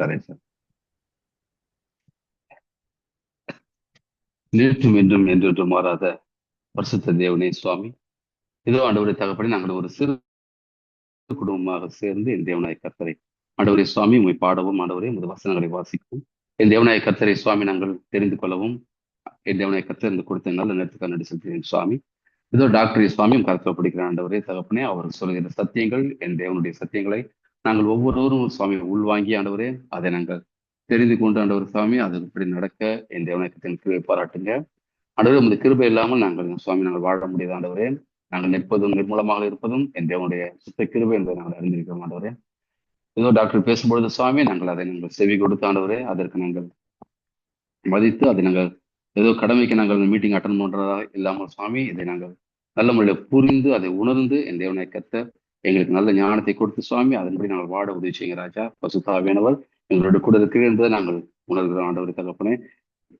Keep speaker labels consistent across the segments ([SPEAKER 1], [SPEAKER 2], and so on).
[SPEAKER 1] தரேன் சார். நேற்றும் என்றும் என்றென்றும் மாறாத பரிசுத்த தேவனே சுவாமி, இதோ ஆண்டவரை தகப்படி நாங்கள் ஒரு சிறு குடும்பமாக சேர்ந்து என் தேவனாய கர்த்தரை ஆண்டவரே சுவாமி உண்மை பாடவும், ஆண்டவரே உமது வசனங்களை வாசிக்கவும், என் தேவனாய கர்த்தரை சுவாமி நாங்கள் தெரிந்து கொள்ளவும், என் தேவனாய கர்த்தர் இந்த கொடுத்த நல்ல நேரத்துக்காக நன்றி செலுத்துகிறேன் சுவாமி. இதோ டாக்டர் சுவாமியும் கருத்தில் படிக்கிற ஆண்டவரே தகப்பனே, அவர் சொல்கிற சத்தியங்கள் என் தேவனுடைய சத்தியங்களை நாங்கள் ஒவ்வொருவரும் சுவாமி உள்வாங்கி ஆண்டவரே அதை நாங்கள் தெரிந்து கொண்டு ஆண்டவர் சுவாமி அது இப்படி நடக்க என் தேவநாயகத்தின் கிருபை பாராட்டுங்க. ஆண்டவரே உமது கிருபை இல்லாமல் நாங்கள் சுவாமி நாங்கள் வாழ முடியாது ஆண்டவரே. நாங்கள் நிற்பதும் நிர்மூலமாக இருப்பதும் என் தேவனுடைய சுத்த கிருபை என்பதை நாங்கள் அறிந்திருக்கிறோம் ஆண்டவரே. ஏதோ டாக்டர் பேசும்பொழுது சுவாமி நாங்கள் அதை நாங்கள் செவி கொடுத்து ஆண்டவரே அதற்கு நாங்கள் மதித்து அதை நாங்கள் ஏதோ கடமைக்கு நாங்கள் மீட்டிங் அட்டன் பண்றதா இல்லாமல் சுவாமி இதை நாங்கள் நல்ல முறையில் புரிந்து அதை உணர்ந்து என் தேவனை கர்த்தர் எங்களுக்கு நல்ல ஞானத்தை கொடுத்து சுவாமி அதன்படி நாங்கள் வாட உதவி செய்யுங்க ராஜா. பசுத்தாவியானவர் எங்களோட கூட இருக்கிறது என்பதை நாங்கள் உணர்கிறோம் ஆண்டவர் தகப்பனே.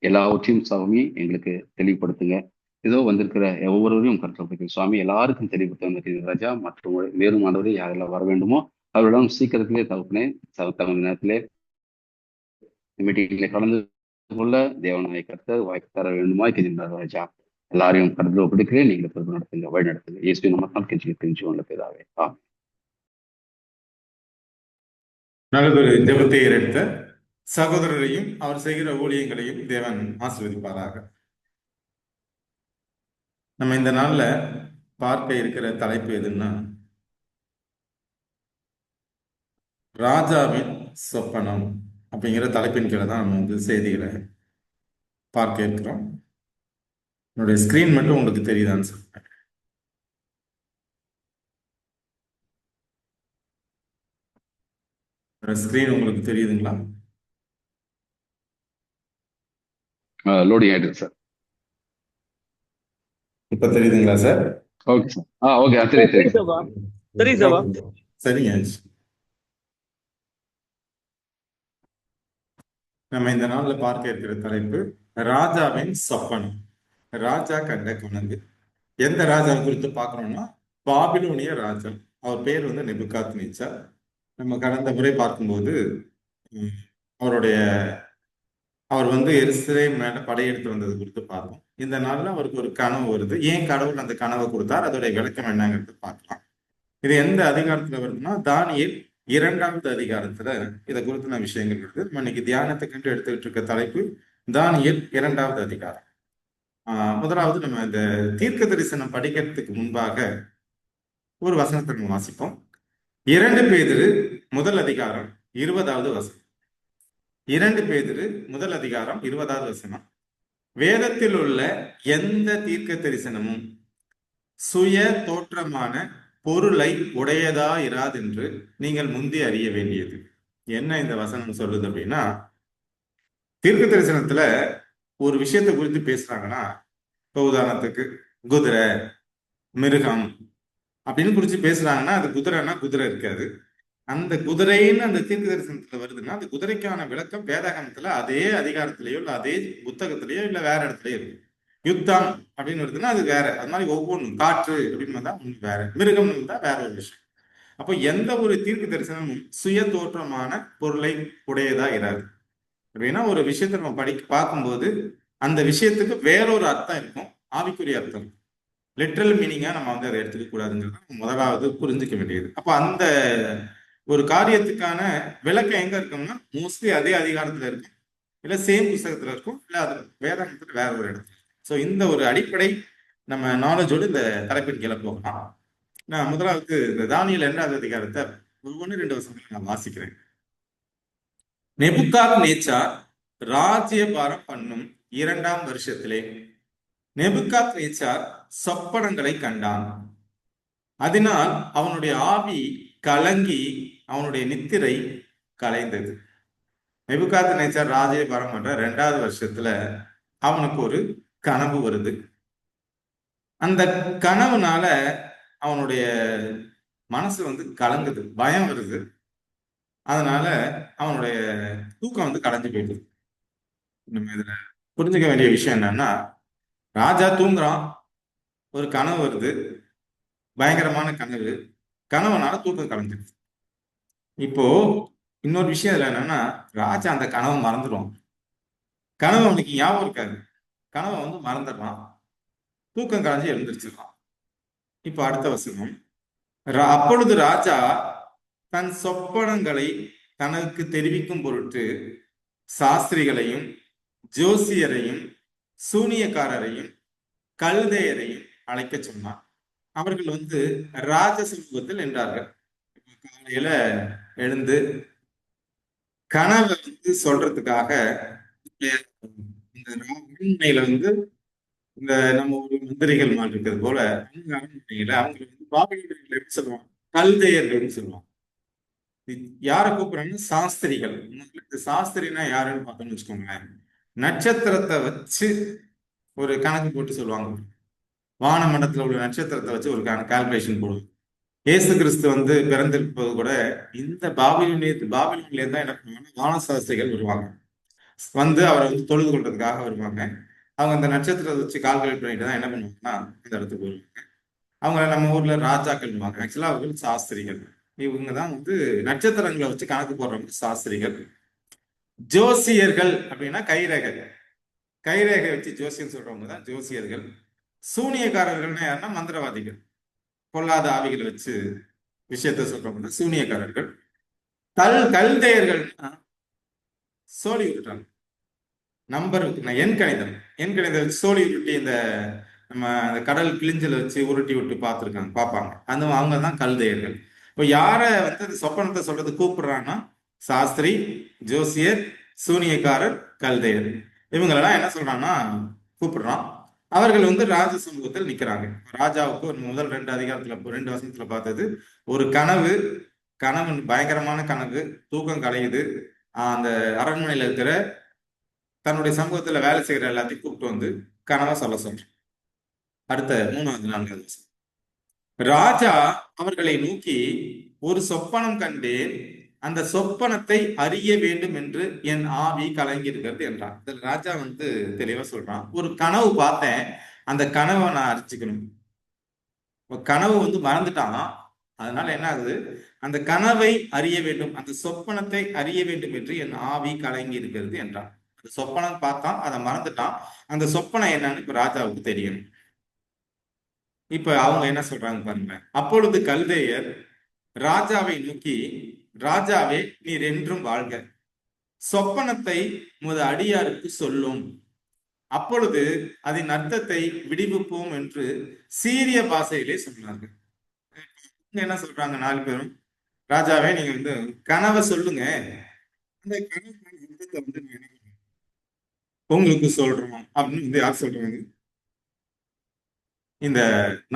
[SPEAKER 1] எல்லாவற்றையும் சுவாமி எங்களுக்கு தெளிவுபடுத்துங்க. ஏதோ வந்திருக்கிற ஒவ்வொருவரையும் கருத்து சுவாமி எல்லாருக்கும் தெளிவுபடுத்த வந்திருக்கிறீங்க ராஜா. மற்றும் வேறும் ஆண்டவரை யாரெல்லாம் வர வேண்டுமோ அவரிடம் சீக்கிரத்திலே தகப்பனே தகுந்த நேரத்திலே மீட்டிங்கிலே கலந்து கொள்ள தேவனாய கர்த்தர் வாய்ப்பு தர வேண்டுமா கெஞ்சினார் ராஜா. எல்லாரையும் கருத்துல ஒப்பிடுக்கிறேன். நீங்க பொறுப்பு நடத்துங்க, வழி நடத்துங்க. இயேசு நமக்கால் கெஞ்சி உள்ள பேராவே.
[SPEAKER 2] நல்லதொரு ஜெபத்தை எடுத்த சகோதரரையும் அவர் செய்கிற ஊழியங்களையும் தேவன் ஆசீர்வதிப்பாராக. நம்ம இந்த நாள்ல பார்க்க இருக்கிற தலைப்பு எதுன்னா, ராஜாவின் சொப்பனம் அப்படிங்கிற தலைப்பின் கீழே தான் நம்ம செய்திகளை பார்க்க இருக்கிறோம். என்னுடைய ஸ்கிரீன் மட்டும் உங்களுக்கு தெரியுதான்னு சொல்றேன். ஸ்கிரீன் உங்களுக்கு தெரியுதுங்களா?
[SPEAKER 1] லோடிங் ஆயிடுது சார்.
[SPEAKER 2] இப்ப தெரியுதுங்களா சார்?
[SPEAKER 1] Okay sir. ஓகே தெரியுது.
[SPEAKER 2] சரிங்க. நம்ம இந்த நாள்ல பார்க்க இருக்கிற தலைப்பு ராஜாவின் சொப்பனம், ராஜா கண்ட கனவு. எந்த ராஜா குறித்து பார்க்கணும்னா பாபிலோனிய ராஜா. அவர் பேர் நெபுகாத்நேச்சார். நம்ம கடந்த முறை பார்க்கும்போது அவர் எருசலேம் மேல படையெடுத்து வந்தது குறித்து பார்த்தோம். இந்த நாள்ல அவருக்கு ஒரு கனவு வருது. ஏன் கடவுள் அந்த கனவை கொடுத்தார், அதோடைய விளக்கம் என்னங்கிறது பார்க்கலாம். இது எந்த அதிகாரத்துல வருதுன்னா தானியேல் 2வது அதிகாரத்துல இதை குறித்த விஷயங்கள் இருக்கு. நம்ம இன்னைக்கு தியானத்துக்கு எடுத்துக்கிட்டு இருக்க தலைப்பு தானியேல் 2வது அதிகாரம். முதலாவது நம்ம இந்த தீர்க்க தரிசனம் படிக்கிறதுக்கு முன்பாக ஒரு வசனத்தை நம்ம வாசிப்போம். 2 பேதுரு 1 அதிகாரம் 20வது வசனம். 2 பேதுரு 1 அதிகாரம் 20வது வசனம். வேதத்தில் உள்ள எந்த தீர்க்க தரிசனமும் சுய தோற்றமான பொருளை உடையதா இராதென்று நீங்கள் முந்தி அறிய வேண்டியது. என்ன இந்த வசனம் சொல்லுது அப்படின்னா, தீர்க்க தரிசனத்துல ஒரு விஷயத்தை குறித்து பேசுறாங்கன்னா, இப்போ உதாரணத்துக்கு குதிரை, மிருகம் அப்படின்னு குறித்து பேசுறாங்கன்னா, அது குதிரைன்னா குதிரை இருக்காது. அந்த குதிரைன்னு அந்த தீர்க்க தரிசனத்துல வருதுன்னா அந்த குதிரைக்கான விளக்கம் வேதாகமத்துல அதே அதிகாரத்திலேயோ இல்லை அதே புத்தகத்திலேயோ இல்லை வேற இடத்துலயோ இருக்கு. யுத்தம் அப்படின்னு வருதுன்னா அது வேற. அது மாதிரி ஒவ்வொன்றும் காற்று அப்படின்னு வந்தா வேற, மிருகம் இருந்தா வேற ஒரு விஷயம். அப்போ எந்த ஒரு தீர்க்க தரிசனமும் சுய தோற்றமான பொருளை உடையதா இராது. அப்படின்னா ஒரு விஷயத்த நம்ம பார்க்கும்போது அந்த விஷயத்துக்கு வேறொரு அர்த்தம் இருக்கும், ஆவிக்குரிய அர்த்தம். லிட்ரல் மீனிங்கா நம்ம அதை எடுத்துக்க கூடாதுங்கிறது முதலாவது புரிஞ்சுக்க வேண்டியது. அப்போ அந்த ஒரு காரியத்துக்கான விளக்கம் எங்க இருக்கும்னா மோஸ்ட்லி அதே அதிகாரத்துல இருக்கும், இல்ல சேம் புத்தகத்துல இருக்கும், இல்ல அது வேதாகமத்துல வேற ஒரு இடத்துல. ஸோ இந்த ஒரு அடிப்படை நம்ம நாலேஜோடு இந்த தலைப்பின் கீழே போகலாம். நான் முதலாவது இந்த தானியேல் 2வது அதிகாரத்தை 1-2 வசனங்களை நான் வாசிக்கிறேன். நெபுகாத்நேச்சார் ராஜ்யபாரம் பண்ணும் 2ஆம் வருஷத்திலே நெபுகாத்நேச்சார் சொப்பனங்களை கண்டான். அதனால் அவனுடைய ஆவி கலங்கி அவனுடைய நித்திரை கலைந்தது. நெபுகாத்நேச்சார் ராஜ்யபாரம் பண்ற 2வது வருஷத்துல அவனுக்கு ஒரு கனவு வருது. அந்த கனவுனால அவனுடைய மனசு கலங்குது, பயம் வருது. அதனால அவனுடைய தூக்கம் கலைஞ்சு போயிடுது. நம்ம இதுல புரிஞ்சுக்க வேண்டிய விஷயம் என்னன்னா, ராஜா தூங்குறான், ஒரு கனவு வருது, பயங்கரமான கனவு, கனவுனால தூக்கம் கலைஞ்சிருது. இப்போ இன்னொரு விஷயம் இதுல என்னன்னா, ராஜா அந்த கனவை மறந்துடுவான். கனவு அவனுக்கு ஞாபகம் இருக்காது. கனவை வந்து மறந்துடுறான். தூக்கம் கலைஞ்சு எழுந்திரிச்சிடறான். இப்ப அடுத்த வசனம். அப்பொழுது ராஜா தன் சொப்பனங்களை தனக்கு தெரிவிக்கும் பொருட்டு சாஸ்திரிகளையும் ஜோசியரையும் சூனியக்காரரையும் கல்தையரையும் அழைக்க சொன்னான். அவர்கள் வந்து ராஜ சமூகத்தில் நின்றார்கள். காலையில எழுந்து கனவை வந்து சொல்றதுக்காக இந்த அரண்மனையில வந்து இந்த நம்ம ஒரு மந்திரிகள் மாதிரி இருக்கிறது போல அவங்க அரண்மனையில அவங்க வந்து பாபிலோனியர்கள் எப்படி சொல்லுவாங்க, கல்தையர்கள்னு சொல்லுவாங்க. யாரை கூப்பிடுறாங்கன்னா சாஸ்திரிகள். இந்த சாஸ்திரினா யாருன்னு பார்த்தோம்னு வச்சுக்கோங்களேன், நட்சத்திரத்தை வச்சு ஒரு கணக்கு போட்டு சொல்லுவாங்க. வானமண்டலத்துல உள்ள நட்சத்திரத்தை வச்சு ஒரு கால்குலேஷன் போடுவாங்க. இயேசு கிறிஸ்து வந்து பிறந்திருப்பது கூட இந்த பாபிலோன்ல தான் என்ன பண்ணுவாங்க, வானசாஸ்திரிகள் வருவாங்க. வந்து அவரை வந்து தொழுது கொள்றதுக்காக வருவாங்க. அவங்க அந்த நட்சத்திரத்தை வச்சு கால்குலேட் பண்ணிட்டு தான் என்ன பண்ணுவாங்கன்னா இந்த இடத்துக்கு வருவாங்க. அவங்க நம்ம ஊர்ல ராஜாக்கள்வாங்க. ஆக்சுவலா அவர்கள் சாஸ்திரிகள். இவங்க தான் வந்து நட்சத்திரங்களை வச்சு கணக்கு போடுறவங்க சாஸ்திரிகள். ஜோசியர்கள் அப்படின்னா கைரேகை. கைரேகை வச்சு ஜோசியம் சொல்றவங்க தான் ஜோசியர்கள். சூனியக்காரர்கள்னா யாருன்னா மந்திரவாதிகள். பொல்லாத ஆவிகளை வச்சு விஷயத்த சொல்றவங்க தான் சூனியக்காரர்கள். கல்தையர்கள்னா சோழி விட்டுட்டாங்க. நம்பர் எண் கணிதம் வச்சு சோழி உருட்டி இந்த நம்ம அந்த கடல் கிழிஞ்சல வச்சு உருட்டி விட்டு பார்ப்பாங்க. அவங்க தான் கல்தையர்கள். இப்போ யார வந்து அந்த சொப்பனத்தை சொல்றது கூப்பிடுறான்னா சாஸ்திரி, ஜோசியர், சூனியக்காரர், கல்தையர், இவங்களெல்லாம் என்ன சொல்றான்னா கூப்பிடுறான். அவர்கள் வந்து ராஜ சமூகத்தில் நிக்கிறாங்க. ராஜாவுக்கு ஒரு முதல் 2 அதிகாரத்துல 2 வசனத்துல பார்த்தது ஒரு கனவு பயங்கரமான கனவு, தூக்கம் கலையுது. அந்த அரண்மனையில இருக்கிற தன்னுடைய சமூகத்துல வேலை செய்யற எல்லாத்தையும் கூப்பிட்டு வந்து கனவை சொல்ல சொல்றேன். அடுத்த 3வது 4வது வசனம். ராஜா அவர்களை நோக்கி ஒரு சொப்பனம் கண்டேன், அந்த சொப்பனத்தை அறிய வேண்டும் என்று என் ஆவி கலங்கியிருக்கிறது என்றான். இதில் ராஜா வந்து தெளிவா சொல்றான், ஒரு கனவு பார்த்தேன், அந்த கனவை நான் அறிஞ்சுக்கணும். கனவு வந்து மறந்துட்டான். அதனால என்ன ஆகுது, அந்த கனவை அறிய வேண்டும், அந்த சொப்பனத்தை அறிய வேண்டும் என்று என் ஆவி கலங்கி இருக்கிறது என்றான். அந்த சொப்பனம் பார்த்தான், அதை மறந்துட்டான். அந்த சொப்பனம் என்னன்னு இப்ப ராஜாவுக்கு தெரியணும். இப்ப அவங்க என்ன சொல்றாங்க பாருங்க. அப்பொழுது கல்தேயர் ராஜாவை நோக்கி, ராஜாவே நீர் என்றும் வாழ்க, சொப்பனத்தை உமது அடியாருக்கு சொல்லும், அப்பொழுது அதன் அர்த்தத்தை விடுவிப்போம் என்று சீரிய பாஷையிலே சொன்னார்கள். என்ன சொல்றாங்க 4 பேரும், ராஜாவே நீங்க வந்து கனவை சொல்லுங்க, அந்த கனவு அர்த்தத்தை வந்து உங்களுக்கு சொல்றோம் அப்படின்னு வந்து யார் சொல்றாங்க, இந்த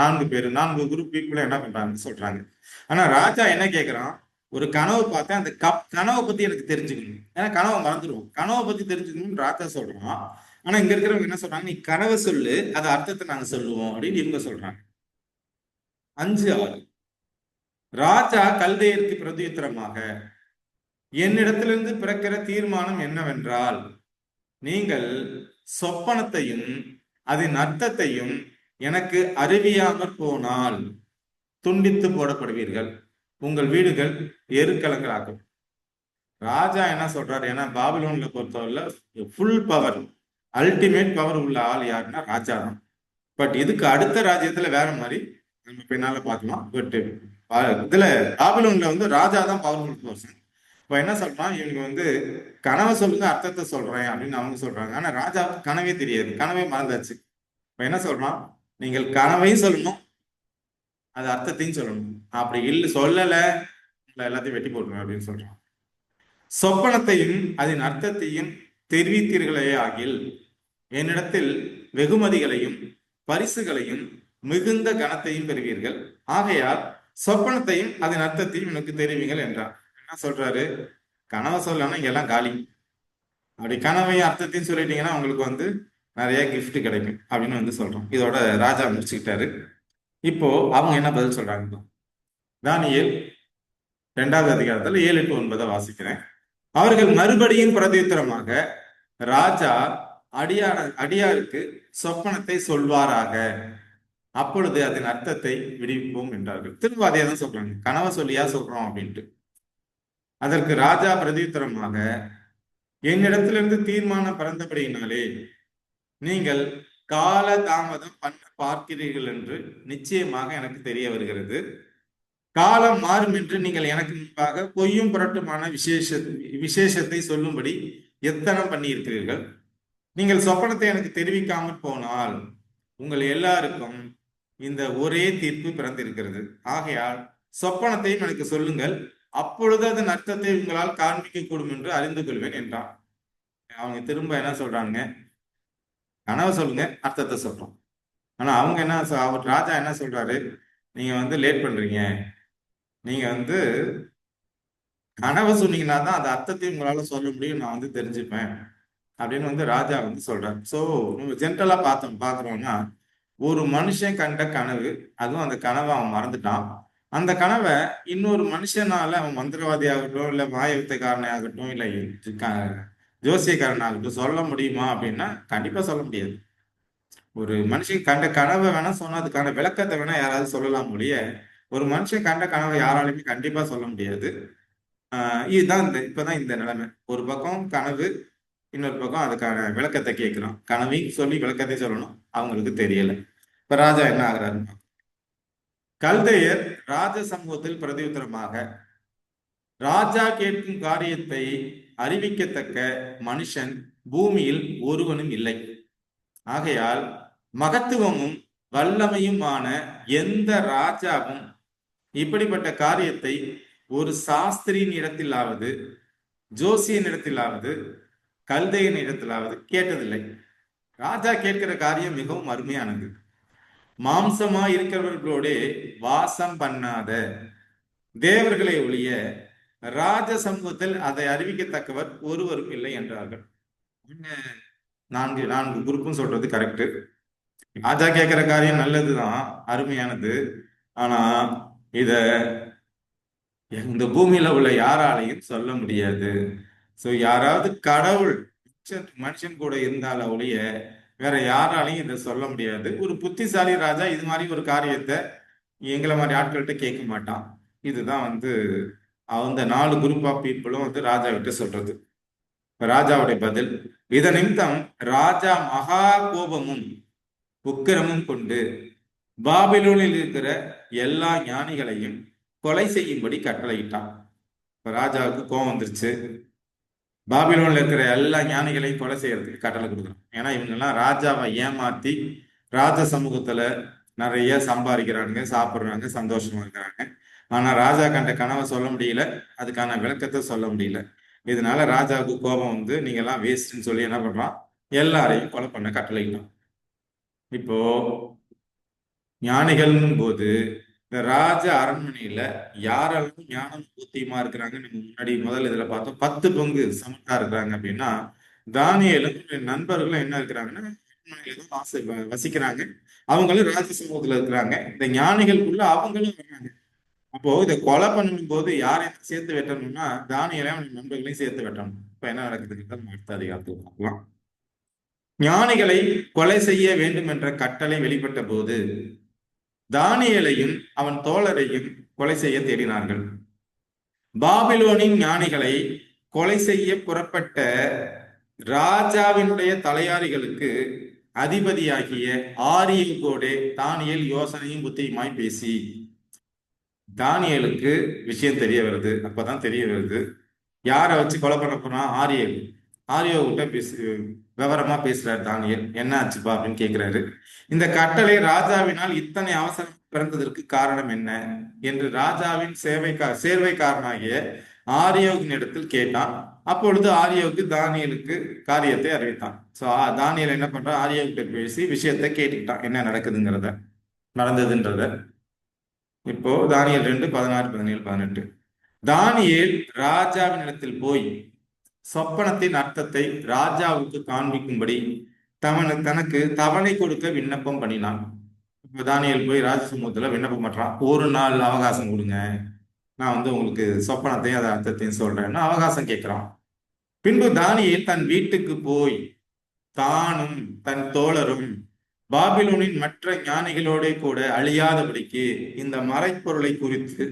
[SPEAKER 2] 4 பேர் 4 குரூப் பீப்புள் என்ன பண்றாங்கன்னு சொல்றாங்க. ஆனா ராஜா என்ன கேட்கிறான், ஒரு கனவு பார்த்தேன், அந்த கனவை பத்தி எனக்கு தெரிஞ்சுக்கணும். ஏன்னா கனவை மறந்துடுவோம், கனவை பத்தி தெரிஞ்சுக்கணும்னு ராஜா சொல்றான். ஆனா இங்க இருக்கிறவங்க என்ன சொல்றாங்க, நீ கனவை சொல்லு, அது அர்த்தத்தை நாங்க சொல்லுவோம் அப்படின்னு இவங்க சொல்றாங்க. 5:6. ராஜா கல்தையருக்கு பிரதியுத்தரமாக, என்னிடத்திலிருந்து பிறக்கிற தீர்மானம் என்னவென்றால், நீங்கள் சொப்பனத்தையும் அதன் அர்த்தத்தையும் எனக்கு அறிவியாமற் போனால் துண்டித்து போடப்படுவீர்கள், உங்கள் வீடுகள் எருக்களங்களாகும். ராஜா என்ன சொல்றாரு, ஏன்னா பாபிலோன்ல பொறுத்தவரை ஃபுல் பவர், அல்டிமேட் பவர் உள்ள ஆள் யாருன்னா ராஜா தான். பட் இதுக்கு அடுத்த ராஜ்யத்துல வேற மாதிரி நம்ம பின்னால பார்க்கலாம். பட் இதுல பாபிலோன்ல வந்து ராஜா தான் பவர்ஃபுல் பர்சன். இப்ப என்ன சொல்றான், இவங்க வந்து கனவை சொல்லுங்க, அர்த்தத்தை சொல்றேன் அப்படின்னு அவங்க சொல்றாங்க. ஆனா ராஜாவுக்கு கனவே தெரியாது, கனவே மறந்தாச்சு. இப்ப என்ன சொல்றான், நீங்கள் கனவையும் சொல்லணும், அது அர்த்தத்தையும் சொல்லணும். அப்படி இல்லை சொல்லல எல்லாத்தையும் வெட்டி போட்டுருங்க அப்படின்னு சொல்றான். சொப்பனத்தையும் அதன் அர்த்தத்தையும் தெரிவித்தீர்களே ஆகில் என்னிடத்தில் வெகுமதிகளையும் பரிசுகளையும் மிகுந்த கனத்தையும் பெறுவீர்கள், ஆகையால் சொப்பனத்தையும் அதன் அர்த்தத்தையும் எனக்கு தெரிவிங்கள் என்றார். என்ன சொல்றாரு, கனவை சொல்லணும்னா இங்க எல்லாம் காலி, அப்படி கனவையும் அர்த்தத்தையும் சொல்லிட்டீங்கன்னா உங்களுக்கு வந்து நிறைய கிஃப்ட் கிடைக்கும் அப்படின்னு வந்து சொல்றோம். இதோட ராஜா முடிச்சுக்கிட்டாரு. இப்போ அவங்க என்ன பதில் சொல்றாங்க, தானியேல் 2வது அதிகாரத்துல 7 to 9 வாசிக்கிறேன். அவர்கள் மறுபடியும் பிரதியுத்தரமாக, ராஜா அடியாருக்கு சொப்பனத்தை சொல்வாராக, அப்பொழுது அதன் அர்த்தத்தை விடுவிப்போம் என்றார்கள். திரும்ப அதே தான் சொல்றாங்க, கனவை சொல்லியா சொல்றோம் அப்படின்ட்டு. அதற்கு ராஜா பிரதியுத்தரமாக, என்னிடத்திலிருந்து தீர்மானம் பிறந்தபடியினாலே நீங்கள் கால தாமதம் பண்ண பார்க்கிறீர்கள் என்று நிச்சயமாக எனக்கு தெரிய வருகிறது. காலம் மாறும் என்று நீங்கள் எனக்கு முன்பாக பொய்யும் புரட்டுமான விசேஷத்தை சொல்லும்படி எத்தனம் பண்ணியிருக்கிறீர்கள். நீங்கள் சொப்பனத்தை எனக்கு தெரிவிக்காமல் போனால் உங்கள் எல்லாருக்கும் இந்த ஒரே தீர்ப்பு பிறந்திருக்கிறது. ஆகையால் சொப்பனத்தையும் எனக்கு சொல்லுங்கள், அப்பொழுது அதன் அர்த்தத்தை உங்களால் காண்பிக்க கூடும் என்று அறிந்து கொள்வேன் என்றான். அவங்க திரும்ப என்ன சொல்றாங்க, கனவை சொல்லுங்க, அர்த்தத்தை சொல்றோம். ஆனா அவங்க என்ன அவர் ராஜா என்ன சொல்றாரு, நீங்க லேட் பண்றீங்க, நீங்க கனவை சொன்னீங்கன்னா தான் அந்த அர்த்தத்தையும் உங்களால சொல்ல முடியும், நான் தெரிஞ்சுப்பேன் அப்படின்னு ராஜா சொல்றாரு. ஸோ நம்ம ஜென்ரலா பாக்குறோம்னா, ஒரு மனுஷன் கண்ட கனவு, அதுவும் அந்த கனவை அவன் மறந்துட்டான். அந்த கனவை இன்னொரு மனுஷனால, அவன் மந்திரவாதி ஆகட்டும், இல்ல மாய வித்தைக்காரனே ஆகட்டும், இல்லை ஜோசியக்காரன் ஆகட்டும், சொல்ல முடியுமா அப்படின்னா கண்டிப்பா சொல்ல முடியாது. ஒரு மனுஷன் கண்ட கனவை வேணா சொன்னா அதுக்கான விளக்கத்தை வேணா யாராவது சொல்லலாம் ஒழிய, ஒரு மனுஷன் கண்ட கனவை யாராலையுமே கண்டிப்பா சொல்ல முடியாது. இதுதான் இப்பதான் இந்த நிலைமை. ஒரு பக்கம் கனவு, இன்னொரு பக்கம் அதுக்கான விளக்கத்தை கேட்கிறோம். கனவையும் சொல்லி விளக்கத்தை சொல்லணும், அவங்களுக்கு தெரியல. இப்ப ராஜா என்ன ஆகுறாரு, கல்தையர் ராஜ சமூகத்தில் பிரதியுத்தரமாக, ராஜா கேட்கும் காரியத்தை அறிவிக்கத்தக்க மனுஷன் பூமியில் ஒருவனும் இல்லை. ஆகையால் மகத்துவமும் வல்லமையுமான எந்த ராஜாவும் இப்படிப்பட்ட காரியத்தை ஒரு சாஸ்திரியின் இடத்திலாவது, ஜோசியின் இடத்திலாவது, கல்தையின் இடத்திலாவது கேட்டதில்லை. ராஜா கேட்கிற காரியம் மிகவும் அருமையானது. மாம்சமா இருக்கிறவர்களோட வாசம் பண்ணாத தேவர்களை ஒழிய ராஜ சமூகத்தில் அதை அறிவிக்கத்தக்கவர் ஒருவரும் இல்லை என்றார்கள். நான்கு குரூப்பும் சொல்றது கரெக்ட். ராஜா கேட்கிற காரியம் நல்லதுதான், அருமையானது. ஆனா இத இந்த பூமியில உள்ள யாராலையும் சொல்ல முடியாது. சோ யாராவது கடவுள் மனுஷன் கூட இருந்தால ஒழிய வேற யாராலையும் இதை சொல்ல முடியாது. ஒரு புத்திசாலி ராஜா இது மாதிரி ஒரு காரியத்தை எங்களை மாதிரி ஆட்கள்கிட்ட கேட்க மாட்டான். இதுதான் அந்த 4 குரூப் ஆஃப் பீப்புளும் ராஜா கிட்ட சொல்றது. ராஜாவுடைய பதில், இதன் நிமித்தம் ராஜா மகா கோபமும் உக்கிரமும் கொண்டு பாபிலோனில் இருக்கிற எல்லா ஞானிகளையும் கொலை செய்யும்படி கட்டளையிட்டான். இப்ப ராஜாவுக்கு கோபம் வந்துருச்சு. பாபிலோன்ல இருக்கிற எல்லா ஞானிகளையும் கொலை செய்யறதுக்கு கட்டளை கொடுக்குறான். ஏன்னா இவங்கெல்லாம் ராஜாவை ஏமாத்தி ராஜ சமூகத்துல நிறைய சம்பாதிக்கிறாங்க, சாப்பிடுறாங்க, சந்தோஷமா இருக்கிறாங்க. ஆனா ராஜா கண்ட கனவை சொல்ல முடியல, அதுக்கான விளக்கத்தை சொல்ல முடியல. இதனால ராஜாவுக்கு கோபம் நீங்க எல்லாம் வேஸ்ட்ன்னு சொல்லி என்ன பண்றான், எல்லாரையும் கொலை பண்ண கட்டளையிட்டான். இப்போ ஞானிகள்னும் போது இந்த ராஜ அரண்மனையில யாரெல்லாம் ஞானம் புத்தியுமா இருக்கிறாங்க, நம்ம முன்னாடி முதல் இதுல பார்த்தோம், 10 பங்கு சமத்தா இருக்கிறாங்க அப்படின்னா, தானியேலும் நண்பர்களும் என்ன இருக்கிறாங்கன்னா அரண்மனையில வசிக்கிறாங்க. அவங்களும் ராஜ சமூகத்துல இருக்கிறாங்க. இந்த ஞானிகளுக்குள்ள அவங்களும் வர்றாங்க. அப்போ இதை கொலை பண்ணும் போது யாரையும் சேர்த்து வெட்டணும்னா தானியேலையும் அவன் நண்பர்களையும் சேர்த்து வெட்டணும். இப்ப என்ன நடக்குதுன்னு நம்ம அடுத்த அதிகாரத்துக்கு பார்க்கலாம். ஞானிகளை கொலை செய்ய வேண்டும் என்ற கட்டளை வெளிப்பட்ட போது தானியேலையும் அவன் தோழரையும் கொலை செய்ய தேடினார்கள். பாபிலோனின் ஞானிகளை கொலை செய்ய புறப்பட்ட ராஜாவினுடைய தலையாரிகளுக்கு அதிபதியாகிய ஆரியோகோடே தானியேல் யோசனையும் புத்தியுமாய் பேசி, தானியேலுக்கு விஷயம் தெரிய வருது. அப்பதான் தெரிய வருது யாரை வச்சு கொலை பண்ண போனா, ஆரியோ கிட்ட விவரமா பேசுறாரு தானியேல். என்ன ஆச்சுப்பா அப்படின்னு கேட்கிறாரு. இந்த கட்டளை ராஜாவினால் இத்தனை அவசரம் பிறந்ததற்கு காரணம் என்ன என்று ராஜாவின் சேர்வைக்காரனாகிய ஆரியோகின் இடத்தில் கேட்டான். அப்பொழுது ஆரியோவுக்கு தானியலுக்கு காரியத்தை அறிவித்தான். சோ தானியல் என்ன பண்றான், ஆரியோ கிட்ட பேசி விஷயத்தை கேட்டுக்கிட்டான், என்ன நடந்ததுன்றத. இப்போ தானியல் 2, 16, 17, 18. தானியேல் ராஜாவின் இடத்தில் போய் சொப்பனத்தின் அர்த்தத்தை ராஜாவுக்கு காண்பிக்கும்படி தனக்கு தவணை கொடுக்க விண்ணப்பம் பண்ணினான். இப்ப தானியேல் போய் ராஜ சமூகத்துல விண்ணப்பம் பண்றான், 1 நாள் அவகாசம் கொடுங்க, நான் உங்களுக்கு சொப்பனத்தையும் அதை அர்த்தத்தையும் சொல்றேன்னு அவகாசம் கேட்கிறான். பின்பு தானியேல் தன் வீட்டுக்கு போய் தானும் தன் தோழரும் பாபிலோனின் மற்ற ஞானிகளோட கூட அழியாதபடிக்கு இந்த மறைப்பொருளை குறித்து